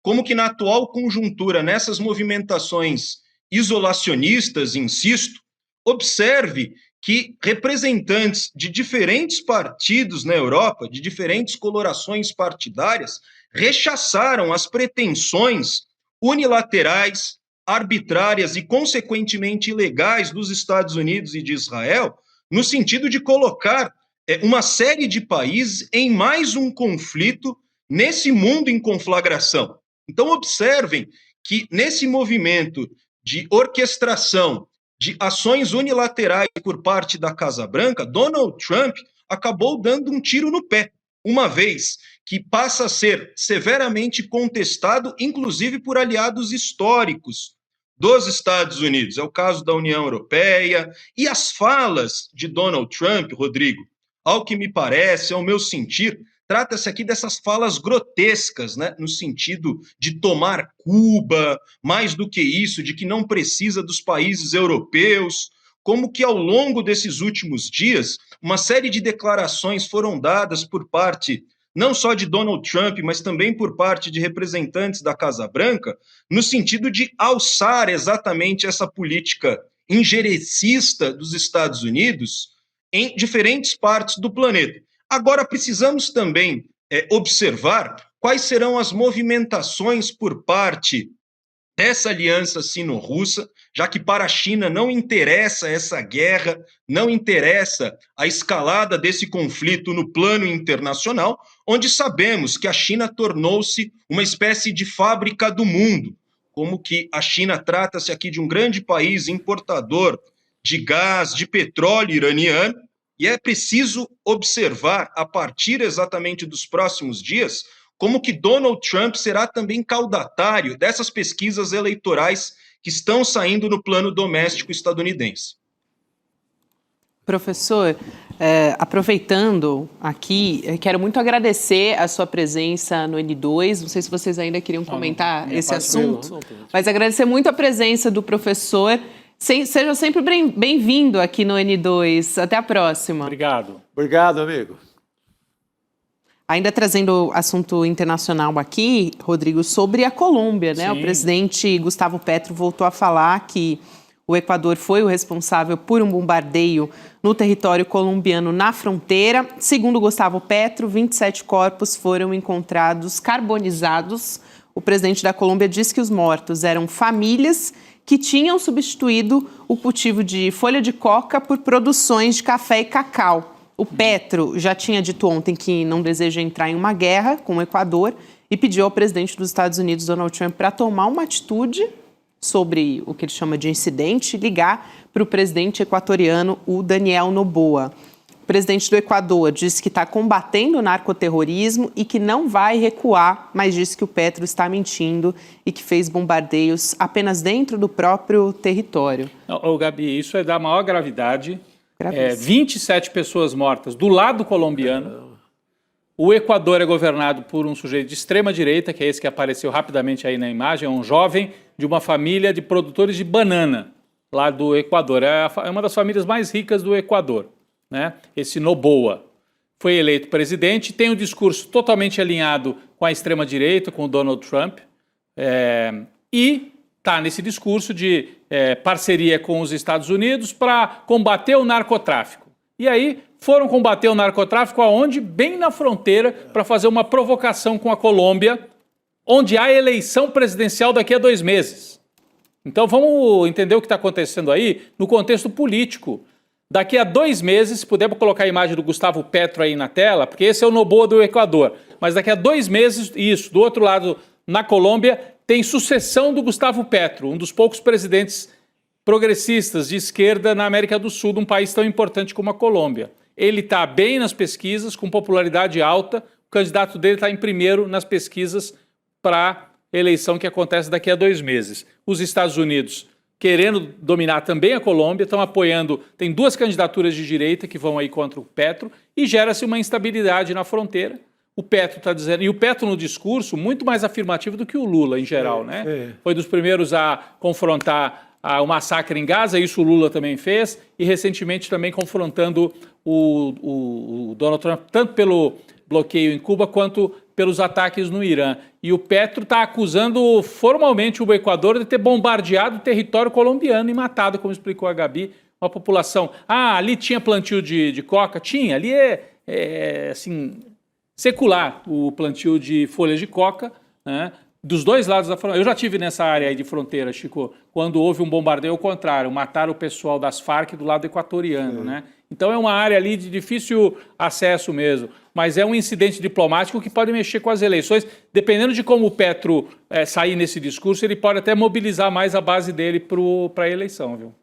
Como que na atual conjuntura, nessas movimentações isolacionistas, insisto, observe que representantes de diferentes partidos na Europa, de diferentes colorações partidárias, rechaçaram as pretensões unilaterais, arbitrárias e, consequentemente, ilegais dos Estados Unidos e de Israel, no sentido de colocar uma série de países em mais um conflito nesse mundo em conflagração. Então, observem que nesse movimento de orquestração de ações unilaterais por parte da Casa Branca, Donald Trump acabou dando um tiro no pé, uma vez que passa a ser severamente contestado, inclusive por aliados históricos dos Estados Unidos. É o caso da União Europeia. E as falas de Donald Trump, Rodrigo, ao que me parece, ao meu sentir, Trata-se aqui dessas falas grotescas, né, no sentido de tomar Cuba, mais do que isso, de que não precisa dos países europeus, como que ao longo desses últimos dias, uma série de declarações foram dadas por parte não só de Donald Trump, mas também por parte de representantes da Casa Branca, no sentido de alçar exatamente essa política injerecista dos Estados Unidos em diferentes partes do planeta. Agora, precisamos também observar quais serão as movimentações por parte dessa aliança sino-russa, já que para a China não interessa essa guerra, não interessa a escalada desse conflito no plano internacional, onde sabemos que a China tornou-se uma espécie de fábrica do mundo, como que a China trata-se aqui de um grande país importador de gás, de petróleo iraniano, e é preciso observar, a partir exatamente dos próximos dias, como que Donald Trump será também caudatário dessas pesquisas eleitorais que estão saindo no plano doméstico estadunidense. Professor, aproveitando aqui, quero muito agradecer a sua presença no N2. Não sei se vocês ainda queriam comentar esse assunto, mas agradecer muito a presença do professor. Seja sempre bem-vindo aqui no N2. Até a próxima. Obrigado. Obrigado, amigo. Ainda trazendo assunto internacional aqui, Rodrigo, sobre a Colômbia, né? Sim. O presidente Gustavo Petro voltou a falar que o Equador foi o responsável por um bombardeio no território colombiano na fronteira. Segundo Gustavo Petro, 27 corpos foram encontrados carbonizados. O presidente da Colômbia disse que os mortos eram famílias que tinham substituído o cultivo de folha de coca por produções de café e cacau. O Petro já tinha dito ontem que não deseja entrar em uma guerra com o Equador e pediu ao presidente dos Estados Unidos, Donald Trump, para tomar uma atitude sobre o que ele chama de incidente e ligar para o presidente equatoriano, o Daniel Noboa. O presidente do Equador disse que está combatendo o narcoterrorismo e que não vai recuar, mas disse que o Petro está mentindo e que fez bombardeios apenas dentro do próprio território. Ô, Gabi, isso é da maior gravidade. 27 pessoas mortas do lado colombiano. O Equador é governado por um sujeito de extrema-direita, que é esse que apareceu rapidamente aí na imagem, é um jovem de uma família de produtores de banana lá do Equador. É uma das famílias mais ricas do Equador, né? Esse Noboa foi eleito presidente, tem um discurso totalmente alinhado com a extrema-direita, com o Donald Trump, e está nesse discurso de parceria com os Estados Unidos para combater o narcotráfico. E aí foram combater o narcotráfico aonde? Bem na fronteira, para fazer uma provocação com a Colômbia, onde há eleição presidencial daqui a 2 meses. Então vamos entender o que está acontecendo aí no contexto político. Daqui a 2 meses, se puder colocar a imagem do Gustavo Petro aí na tela, porque esse é o Noboa do Equador, mas daqui a 2 meses, isso, do outro lado, na Colômbia, tem sucessão do Gustavo Petro, um dos poucos presidentes progressistas de esquerda na América do Sul, de um país tão importante como a Colômbia. Ele está bem nas pesquisas, com popularidade alta, o candidato dele está em primeiro nas pesquisas para a eleição que acontece daqui a 2 meses. Os Estados Unidos, querendo dominar também a Colômbia, estão apoiando, tem 2 candidaturas de direita que vão aí contra o Petro, e gera-se uma instabilidade na fronteira. O Petro está dizendo, e o Petro no discurso, muito mais afirmativo do que o Lula em geral, né? Foi dos primeiros a confrontar o massacre em Gaza, isso o Lula também fez, e recentemente também confrontando o Donald Trump, tanto pelo bloqueio em Cuba quanto pelos ataques no Irã. E o Petro está acusando formalmente o Equador de ter bombardeado o território colombiano e matado, como explicou a Gabi, uma população. Ali tinha plantio de coca? Tinha, ali assim, secular o plantio de folhas de coca, né, dos 2 lados da fronteira. Eu já estive nessa área aí de fronteira, Chico, quando houve um bombardeio ao contrário, mataram o pessoal das Farc do lado equatoriano, né? Então é uma área ali de difícil acesso mesmo, mas é um incidente diplomático que pode mexer com as eleições, dependendo de como o Petro sair nesse discurso, ele pode até mobilizar mais a base dele para a eleição, viu?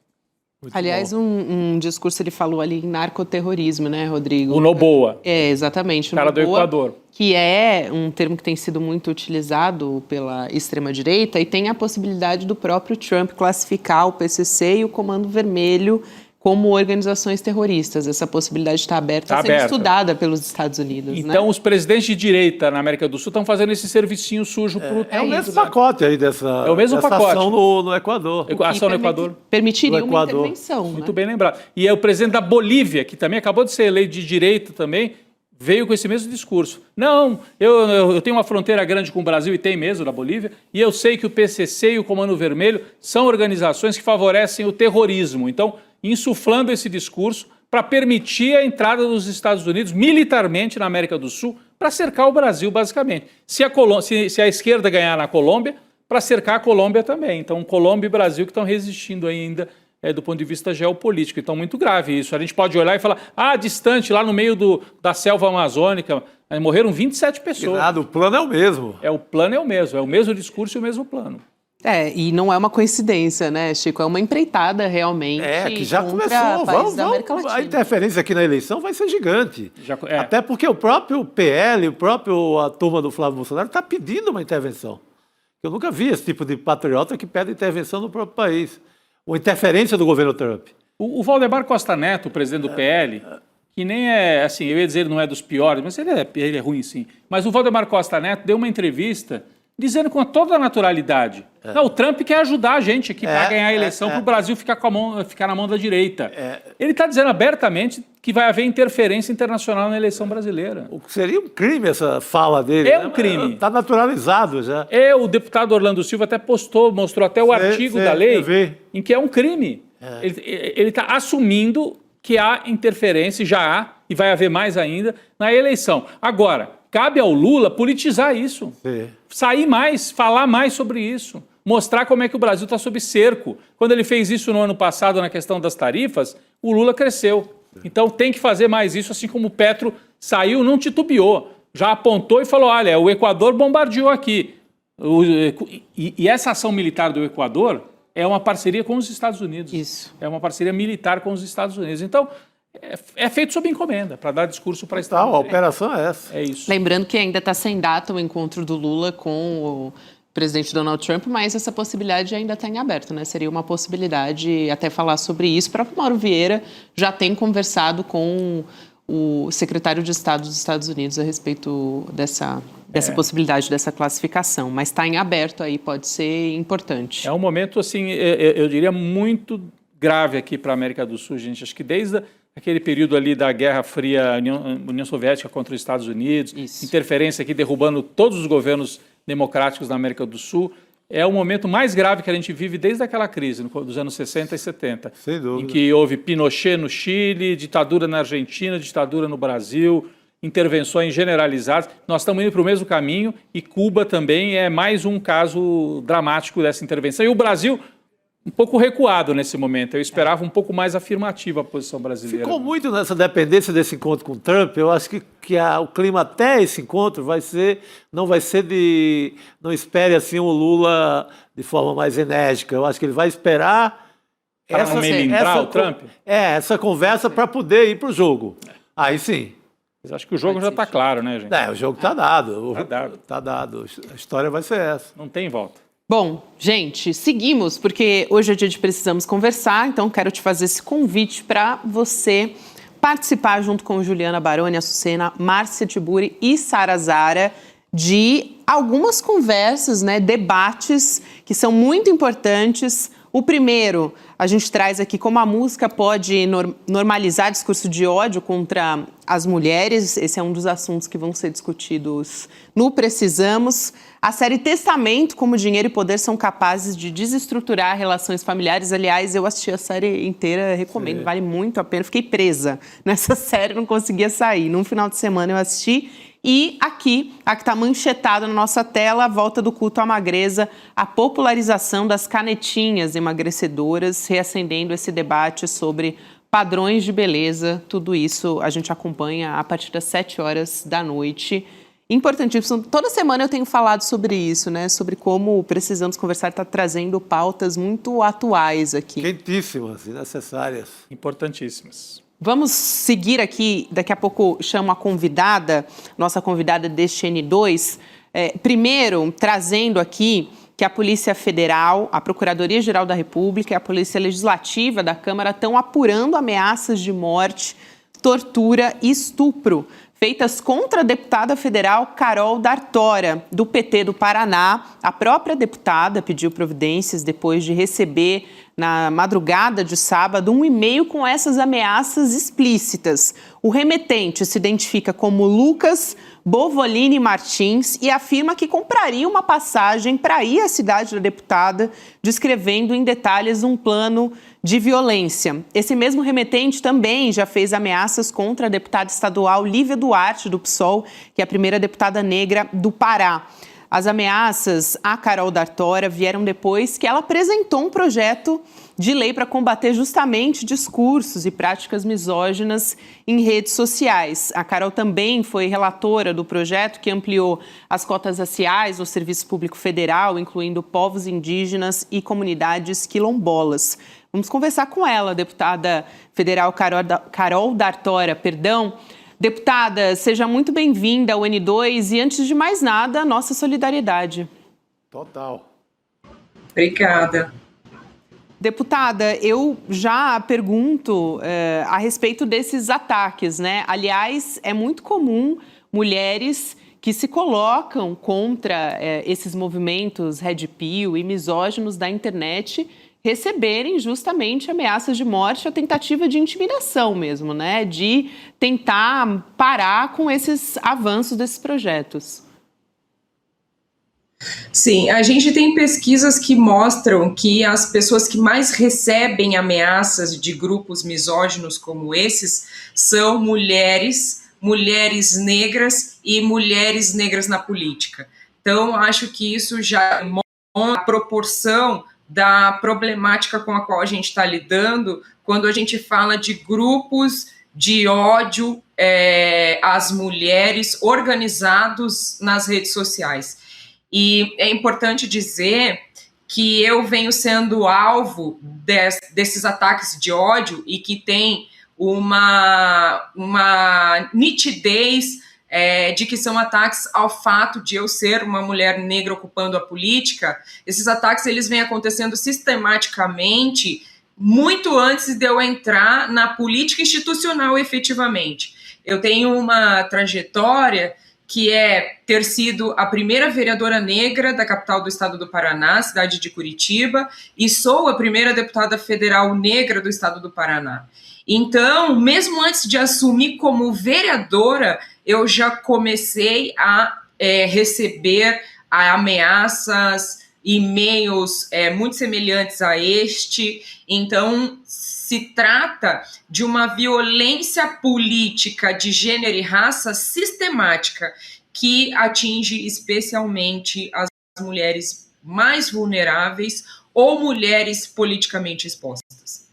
Muito Aliás, um discurso ele falou ali em narcoterrorismo, né, Rodrigo? O Noboa. Exatamente. O cara do Equador. Que é um termo que tem sido muito utilizado pela extrema-direita e tem a possibilidade do próprio Trump classificar o PCC e o Comando Vermelho como organizações terroristas. Essa possibilidade está aberta, está sendo estudada pelos Estados Unidos. Então, os presidentes de direita na América do Sul estão fazendo esse servicinho sujo para o É o mesmo pacote aí dessa ação no Equador. Ação no Equador. Permitiria uma intervenção. Muito bem lembrado. E é o presidente da Bolívia, que também acabou de ser eleito de direita também, veio com esse mesmo discurso. Não, eu tenho uma fronteira grande com o Brasil, e tem mesmo, na Bolívia, e eu sei que o PCC e o Comando Vermelho são organizações que favorecem o terrorismo. Então, insuflando esse discurso para permitir a entrada dos Estados Unidos militarmente na América do Sul para cercar o Brasil, basicamente. Se a esquerda ganhar na Colômbia, para cercar a Colômbia também. Então, Colômbia e Brasil que estão resistindo ainda do ponto de vista geopolítico. Então, muito grave isso. A gente pode olhar e falar, distante, lá no meio da selva amazônica, morreram 27 pessoas. O plano é o mesmo. O plano é o mesmo discurso e o mesmo plano. E não é uma coincidência, né, Chico? É uma empreitada realmente. Que já começou. A interferência aqui na eleição vai ser gigante. Até porque o próprio PL, a turma do Flávio Bolsonaro está pedindo uma intervenção. Eu nunca vi esse tipo de patriota que pede intervenção no próprio país. Ou interferência do governo Trump. O Valdemar Costa Neto, o presidente do PL, que nem é, assim, eu ia dizer ele não é dos piores, mas ele é ruim sim. Mas o Valdemar Costa Neto deu uma entrevista dizendo com toda a naturalidade, não, o Trump quer ajudar a gente aqui para ganhar a eleição, para o Brasil ficar na mão da direita. Ele está dizendo abertamente que vai haver interferência internacional na eleição brasileira. O que seria um crime essa fala dele. Um crime. Está naturalizado já. O deputado Orlando Silva até mostrou até o artigo da lei em que é um crime. Ele está assumindo que há interferência, já há, e vai haver mais ainda, na eleição. Agora, cabe ao Lula politizar isso. Sair mais, falar mais sobre isso. Mostrar como é que o Brasil está sob cerco. Quando ele fez isso no ano passado na questão das tarifas, o Lula cresceu. Então tem que fazer mais isso, assim como o Petro saiu, não titubeou. Já apontou e falou, olha, o Equador bombardeou aqui. E essa ação militar do Equador é uma parceria com os Estados Unidos. Isso. É uma parceria militar com os Estados Unidos. Então, é feito sob encomenda, para dar discurso para Estados Unidos. A operação é essa. É isso. Lembrando que ainda está sem data o encontro do Lula com o presidente Donald Trump, mas essa possibilidade ainda está em aberto, né? Seria uma possibilidade até falar sobre isso. O próprio Mauro Vieira já tem conversado com o secretário de Estado dos Estados Unidos a respeito dessa possibilidade, dessa classificação. Mas está em aberto aí, pode ser importante. É um momento, assim, eu diria, muito grave aqui para a América do Sul, gente. Acho que desde aquele período ali da Guerra Fria, União Soviética contra os Estados Unidos, interferência aqui derrubando todos os governos democráticos da América do Sul, é o momento mais grave que a gente vive desde aquela crise, dos anos 60 e 70. Sem dúvida. Em que houve Pinochet no Chile, ditadura na Argentina, ditadura no Brasil, intervenções generalizadas. Nós estamos indo para o mesmo caminho e Cuba também é mais um caso dramático dessa intervenção. E o Brasil um pouco recuado nesse momento. Eu esperava um pouco mais afirmativa a posição brasileira. Ficou muito nessa dependência desse encontro com o Trump. Eu acho que o clima até esse encontro não vai ser de... Não espere assim o Lula de forma mais enérgica. Eu acho que ele vai esperar o Trump? Essa conversa para poder ir para o jogo. Aí sim. Mas acho que o jogo já está claro, né, gente? O jogo está dado. Está dado. A história vai ser essa. Não tem volta. Bom, gente, seguimos, porque hoje é dia de Precisamos Conversar, então quero te fazer esse convite para você participar junto com Juliana Baroni, Açucena, Márcia Tiburi e Sara Zara de algumas conversas, né, debates que são muito importantes. O primeiro, a gente traz aqui como a música pode normalizar discurso de ódio contra as mulheres. Esse é um dos assuntos que vão ser discutidos no Precisamos. A série Testamento, como dinheiro e poder são capazes de desestruturar relações familiares. Aliás, eu assisti a série inteira, recomendo, vale muito a pena. Fiquei presa nessa série, não conseguia sair. Num final de semana eu assisti. E aqui, a que está manchetada na nossa tela, a volta do culto à magreza, a popularização das canetinhas emagrecedoras, reacendendo esse debate sobre padrões de beleza. Tudo isso a gente acompanha a partir das 7 horas da noite. Importantíssimo. Toda semana eu tenho falado sobre isso, né? Sobre como Precisamos Conversar está trazendo pautas muito atuais aqui. Quentíssimas e necessárias. Importantíssimas. Vamos seguir aqui, daqui a pouco chamo a convidada, nossa convidada deste N2. Primeiro, trazendo aqui que a Polícia Federal, a Procuradoria-Geral da República e a Polícia Legislativa da Câmara estão apurando ameaças de morte, tortura e estupro feitas contra a deputada federal Carol D'Artora, do PT do Paraná. A própria deputada pediu providências depois de receber, na madrugada de sábado, um e-mail com essas ameaças explícitas. O remetente se identifica como Lucas Bovolini Martins e afirma que compraria uma passagem para ir à cidade da deputada, descrevendo em detalhes um plano de violência. Esse mesmo remetente também já fez ameaças contra a deputada estadual Lívia Duarte, do PSOL, que é a primeira deputada negra do Pará. As ameaças à Carol D'Artora vieram depois que ela apresentou um projeto de lei para combater justamente discursos e práticas misóginas em redes sociais. A Carol também foi relatora do projeto que ampliou as cotas raciais no Serviço Público Federal, incluindo povos indígenas e comunidades quilombolas. Vamos conversar com ela, deputada federal Carol D'Artora, perdão. Deputada, seja muito bem-vinda ao N2 e, antes de mais nada, nossa solidariedade. Total. Obrigada. Deputada, eu já pergunto a respeito desses ataques, né? Aliás, é muito comum mulheres que se colocam contra esses movimentos red pill e misóginos da internet receberem justamente ameaças de morte, a tentativa de intimidação mesmo, né? De tentar parar com esses avanços desses projetos. Sim, a gente tem pesquisas que mostram que as pessoas que mais recebem ameaças de grupos misóginos como esses são mulheres negras e mulheres negras na política. Então, acho que isso já mostra a proporção da problemática com a qual a gente está lidando quando a gente fala de grupos de ódio às mulheres organizados nas redes sociais. E é importante dizer que eu venho sendo alvo desses ataques de ódio e que tem uma nitidez de que são ataques ao fato de eu ser uma mulher negra ocupando a política. Esses ataques eles vêm acontecendo sistematicamente muito antes de eu entrar na política institucional efetivamente. Eu tenho uma trajetória que é ter sido a primeira vereadora negra da capital do estado do Paraná, cidade de Curitiba, e sou a primeira deputada federal negra do estado do Paraná. Então, mesmo antes de assumir como vereadora, eu já comecei a receber ameaças, e-mails muito semelhantes a este. Então, se trata de uma violência política de gênero e raça sistemática que atinge especialmente as mulheres mais vulneráveis ou mulheres politicamente expostas.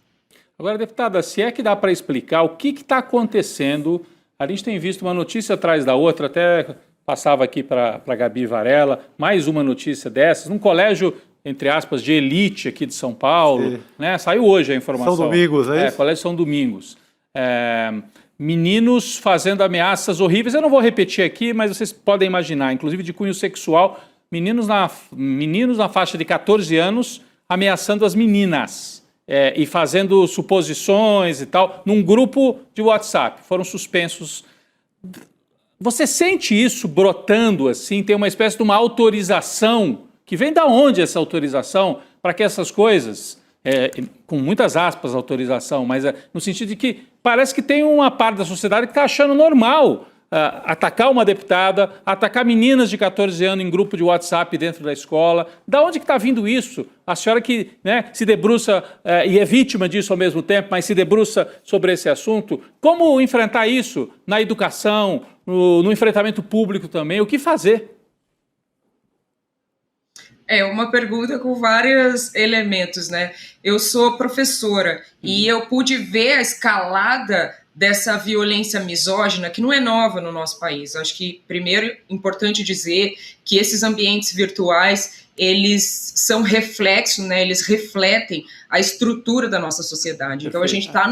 Agora, deputada, se é que dá para explicar o que está acontecendo, a gente tem visto uma notícia atrás da outra, até passava aqui para a Gabi Varela, mais uma notícia dessas, num colégio, entre aspas, de elite aqui de São Paulo, né? Saiu hoje a informação. São Domingos, é isso? Colégio São Domingos. Meninos fazendo ameaças horríveis, eu não vou repetir aqui, mas vocês podem imaginar, inclusive de cunho sexual, meninos na faixa de 14 anos ameaçando as meninas. E fazendo suposições e tal, num grupo de WhatsApp. Foram suspensos. Você sente isso brotando assim? Tem uma espécie de uma autorização, que vem da onde essa autorização para que essas coisas, com muitas aspas autorização, mas no sentido de que parece que tem uma parte da sociedade que está achando normal atacar uma deputada, atacar meninas de 14 anos em grupo de WhatsApp dentro da escola. Da onde que está vindo isso? A senhora que se debruça e é vítima disso ao mesmo tempo, mas se debruça sobre esse assunto, como enfrentar isso na educação, no enfrentamento público também? O que fazer? É uma pergunta com vários elementos, né? Eu sou professora e eu pude ver a escalada dessa violência misógina, que não é nova no nosso país. Acho que, primeiro, é importante dizer que esses ambientes virtuais, eles são reflexo, né? Eles refletem a estrutura da nossa sociedade. Então, a gente está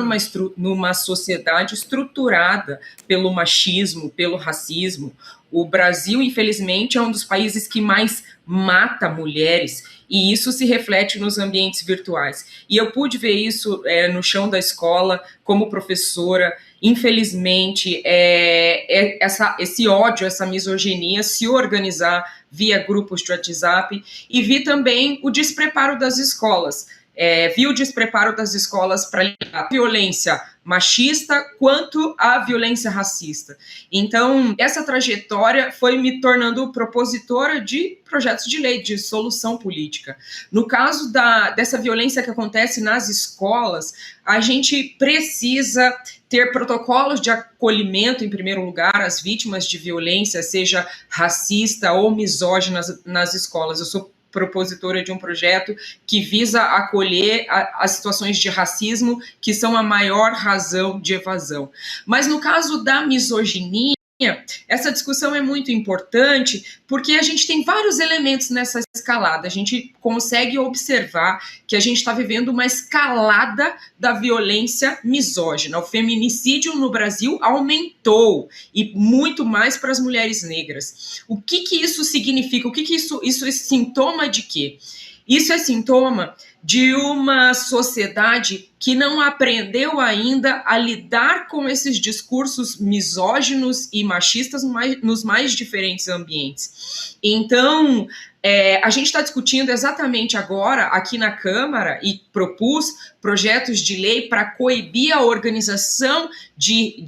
numa sociedade estruturada pelo machismo, pelo racismo. O Brasil, infelizmente, é um dos países que mais mata mulheres, e isso se reflete nos ambientes virtuais. E eu pude ver isso no chão da escola, como professora. Infelizmente, esse ódio, essa misoginia se organizar via grupos de WhatsApp, e vi também o despreparo das escolas. Vi o despreparo das escolas para lidar com a violência machista quanto a violência racista. Então, essa trajetória foi me tornando propositora de projetos de lei, de solução política. No caso dessa violência que acontece nas escolas, a gente precisa ter protocolos de acolhimento, em primeiro lugar, às vítimas de violência, seja racista ou misógina nas escolas. Eu sou propositora de um projeto que visa acolher as situações de racismo, que são a maior razão de evasão. Mas no caso da misoginia, essa discussão é muito importante porque a gente tem vários elementos nessa escalada. A gente consegue observar que a gente está vivendo uma escalada da violência misógina. O feminicídio no Brasil aumentou, e muito mais para as mulheres negras. O que isso significa? O que isso é sintoma de quê? Isso é sintoma de uma sociedade que não aprendeu ainda a lidar com esses discursos misóginos e machistas nos mais diferentes ambientes. Então, a gente está discutindo exatamente agora, aqui na Câmara, e propus projetos de lei para coibir a organização de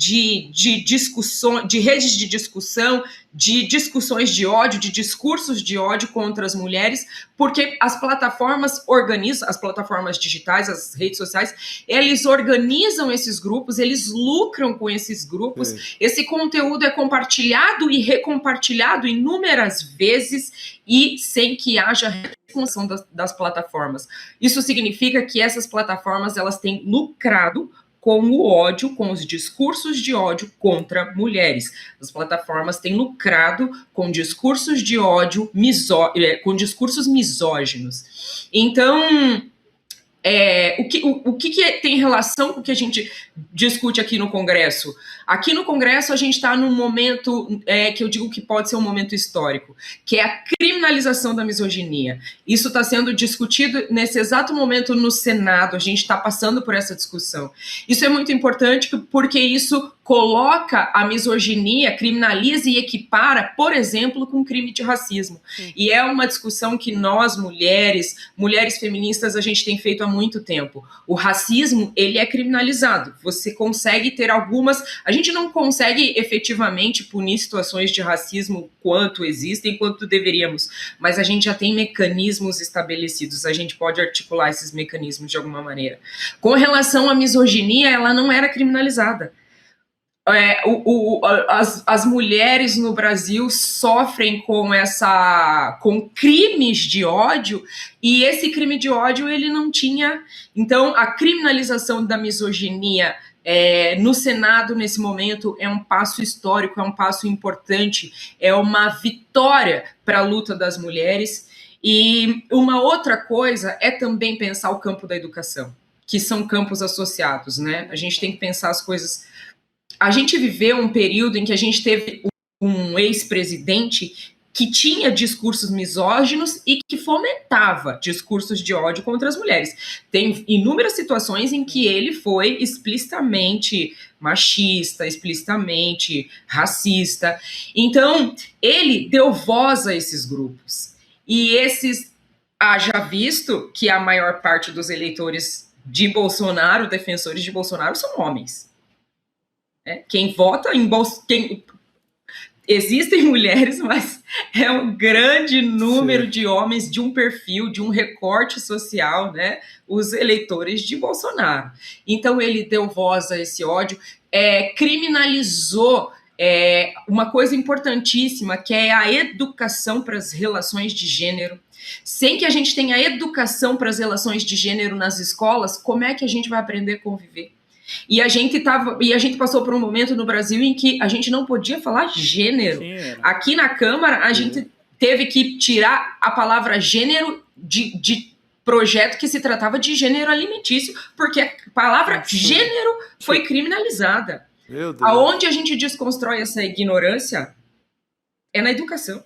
discussões, de redes de discussão, de discussões de ódio, de discursos de ódio contra as mulheres, porque as plataformas organizam, as plataformas digitais, as redes sociais, eles organizam esses grupos, eles lucram com esses grupos, esse conteúdo é compartilhado e recompartilhado inúmeras vezes e sem que haja recompensação das plataformas. Isso significa que essas plataformas, elas têm lucrado com o ódio, com os discursos de ódio contra mulheres. As plataformas têm lucrado com discursos de ódio, com discursos misóginos. Então, o que tem relação com o que a gente discute aqui no Congresso? Aqui no Congresso a gente está num momento que eu digo que pode ser um momento histórico, que é a criminalização da misoginia. Isso está sendo discutido nesse exato momento no Senado, a gente está passando por essa discussão. Isso é muito importante porque isso coloca a misoginia, criminaliza e equipara, por exemplo, com crime de racismo. E é uma discussão que nós, mulheres feministas, a gente tem feito há muito tempo. O racismo, ele é criminalizado. Você consegue ter algumas... A gente não consegue efetivamente punir situações de racismo quanto existem, quanto deveríamos, mas a gente já tem mecanismos estabelecidos, a gente pode articular esses mecanismos de alguma maneira. Com relação à misoginia, ela não era criminalizada. As mulheres no Brasil sofrem com crimes de ódio, e esse crime de ódio ele não tinha. Então, a criminalização da misoginia no Senado, nesse momento, é um passo histórico, é um passo importante, é uma vitória para a luta das mulheres. E uma outra coisa é também pensar o campo da educação, que são campos associados, né? A gente tem que pensar as coisas... A gente viveu um período em que a gente teve um ex-presidente que tinha discursos misóginos e que fomentava discursos de ódio contra as mulheres. Tem inúmeras situações em que ele foi explicitamente machista, explicitamente racista. Então, ele deu voz a esses grupos. E esses, haja visto que a maior parte dos eleitores de Bolsonaro, defensores de Bolsonaro, são homens. Quem vota em Bolsonaro... Existem mulheres, mas é um grande número de homens de um perfil, de um recorte social, né? Os eleitores de Bolsonaro. Então, ele deu voz a esse ódio, criminalizou uma coisa importantíssima, que é a educação para as relações de gênero. Sem que a gente tenha educação para as relações de gênero nas escolas, como é que a gente vai aprender a conviver? E a gente passou por um momento no Brasil em que a gente não podia falar gênero. Aqui na Câmara, a gente teve que tirar a palavra gênero de projeto que se tratava de gênero alimentício, porque a palavra gênero foi criminalizada. Aonde a gente desconstrói essa ignorância, é na educação.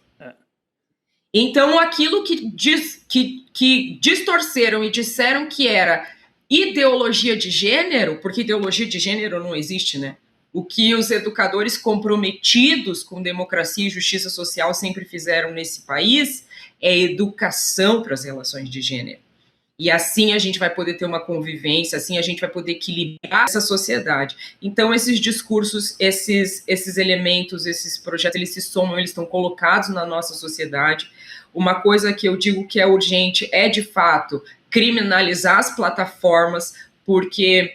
Então, aquilo que distorceram e disseram que era ideologia de gênero, porque ideologia de gênero não existe, né? O que os educadores comprometidos com democracia e justiça social sempre fizeram nesse país é educação para as relações de gênero. E assim a gente vai poder ter uma convivência, assim a gente vai poder equilibrar essa sociedade. Então, esses discursos, esses elementos, esses projetos, eles se somam, eles estão colocados na nossa sociedade. Uma coisa que eu digo que é urgente é, de fato, criminalizar as plataformas, porque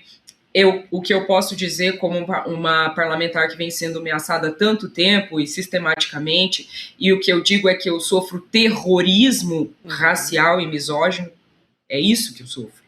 o que eu posso dizer como uma parlamentar que vem sendo ameaçada há tanto tempo e sistematicamente, e o que eu digo é que eu sofro terrorismo racial e misógino, é isso que eu sofro.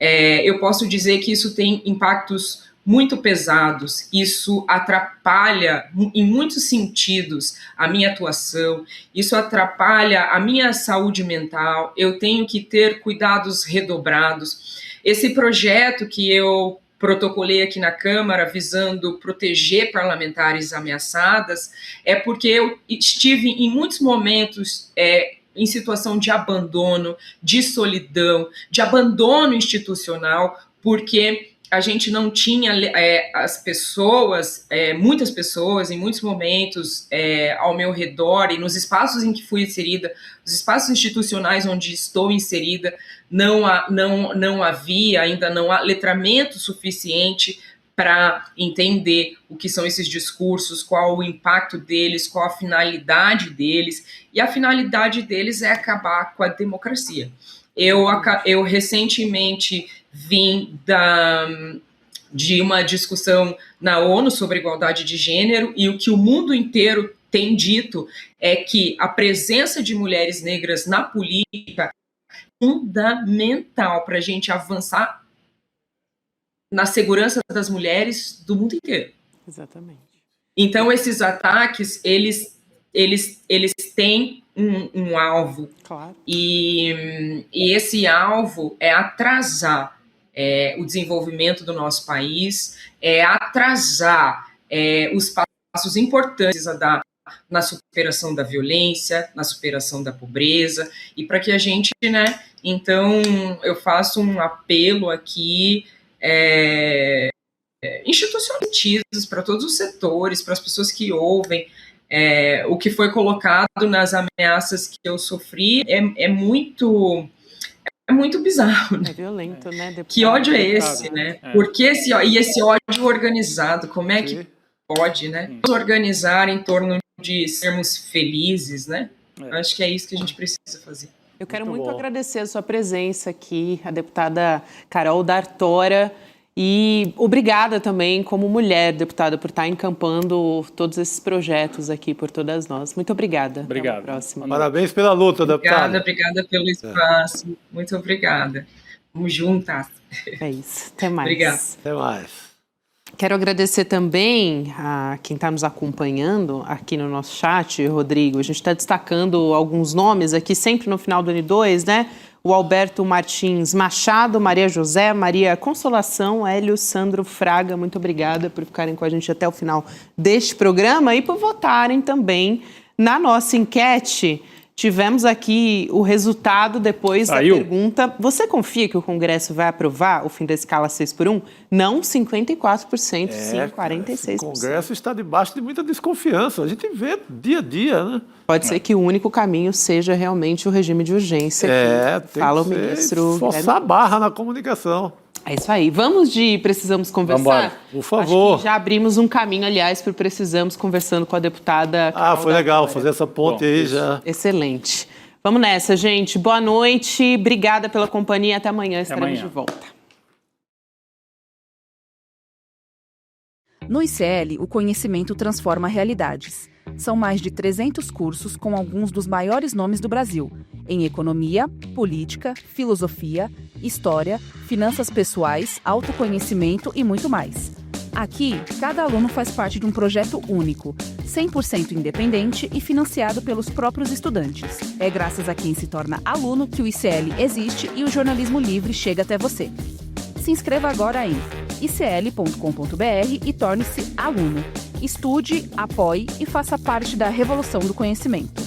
Eu posso dizer que isso tem impactos muito pesados, isso atrapalha, em muitos sentidos, a minha atuação, isso atrapalha a minha saúde mental, eu tenho que ter cuidados redobrados. Esse projeto que eu protocolei aqui na Câmara, visando proteger parlamentares ameaçadas, é porque eu estive em muitos momentos em situação de abandono, de solidão, de abandono institucional, porque a gente não tinha as pessoas, muitas pessoas, em muitos momentos, ao meu redor e nos espaços em que fui inserida, os espaços institucionais onde estou inserida, não havia, ainda não há letramento suficiente para entender o que são esses discursos, qual o impacto deles, qual a finalidade deles, e a finalidade deles é acabar com a democracia. Eu recentemente vim de uma discussão na ONU sobre igualdade de gênero, e o que o mundo inteiro tem dito é que a presença de mulheres negras na política é fundamental para a gente avançar na segurança das mulheres do mundo inteiro. Exatamente. Então, esses ataques, eles têm um alvo. Claro. E esse alvo é atrasar o desenvolvimento do nosso país, é atrasar os passos importantes a dar na superação da violência, na superação da pobreza, e para que a gente, né, então, eu faço um apelo aqui, institucionais para todos os setores, para as pessoas que ouvem, o que foi colocado nas ameaças que eu sofri é muito bizarro, né? É violento, né? Deputado? Que ódio é esse, né? Porque esse ódio organizado, como é que pode, né? Nos organizar em torno de sermos felizes, né? Acho que é isso que a gente precisa fazer. Eu quero muito agradecer a sua presença aqui, a deputada Carol D'Artora, e obrigada também, como mulher, deputada, por estar encampando todos esses projetos aqui por todas nós. Muito obrigada. Obrigado. Até a próxima. Parabéns pela luta, deputada. Obrigada pelo espaço. Muito obrigada. Vamos juntas. É isso. Até mais. Obrigada. Até mais. Quero agradecer também a quem está nos acompanhando aqui no nosso chat, Rodrigo. A gente está destacando alguns nomes aqui, sempre no final do N2, né? O Alberto Martins Machado, Maria José, Maria Consolação, Hélio Sandro Fraga. Muito obrigada por ficarem com a gente até o final deste programa e por votarem também na nossa enquete. Tivemos aqui o resultado depois da pergunta. Você confia que o Congresso vai aprovar o fim da escala 6x1? Não, 54%, sim, 46%. O Congresso está debaixo de muita desconfiança. A gente vê dia a dia, né? Pode ser que o único caminho seja realmente o regime de urgência. Fala o ministro. Forçar a barra na comunicação. É isso aí. Vamos de Precisamos Conversar? Vambora. Por favor. Acho que já abrimos um caminho, aliás, para o Precisamos, conversando com a deputada Carol foi legal D'Artora. fazer essa ponte aí já. Excelente. Vamos nessa, gente. Boa noite, obrigada pela companhia. Até amanhã, estaremos de volta. No ICL, o conhecimento transforma realidades. São mais de 300 cursos com alguns dos maiores nomes do Brasil, em economia, política, filosofia, história, finanças pessoais, autoconhecimento e muito mais. Aqui, cada aluno faz parte de um projeto único, 100% independente e financiado pelos próprios estudantes. É graças a quem se torna aluno que o ICL existe e o jornalismo livre chega até você. Se inscreva agora em icl.com.br e torne-se aluno. Estude, apoie e faça parte da revolução do conhecimento.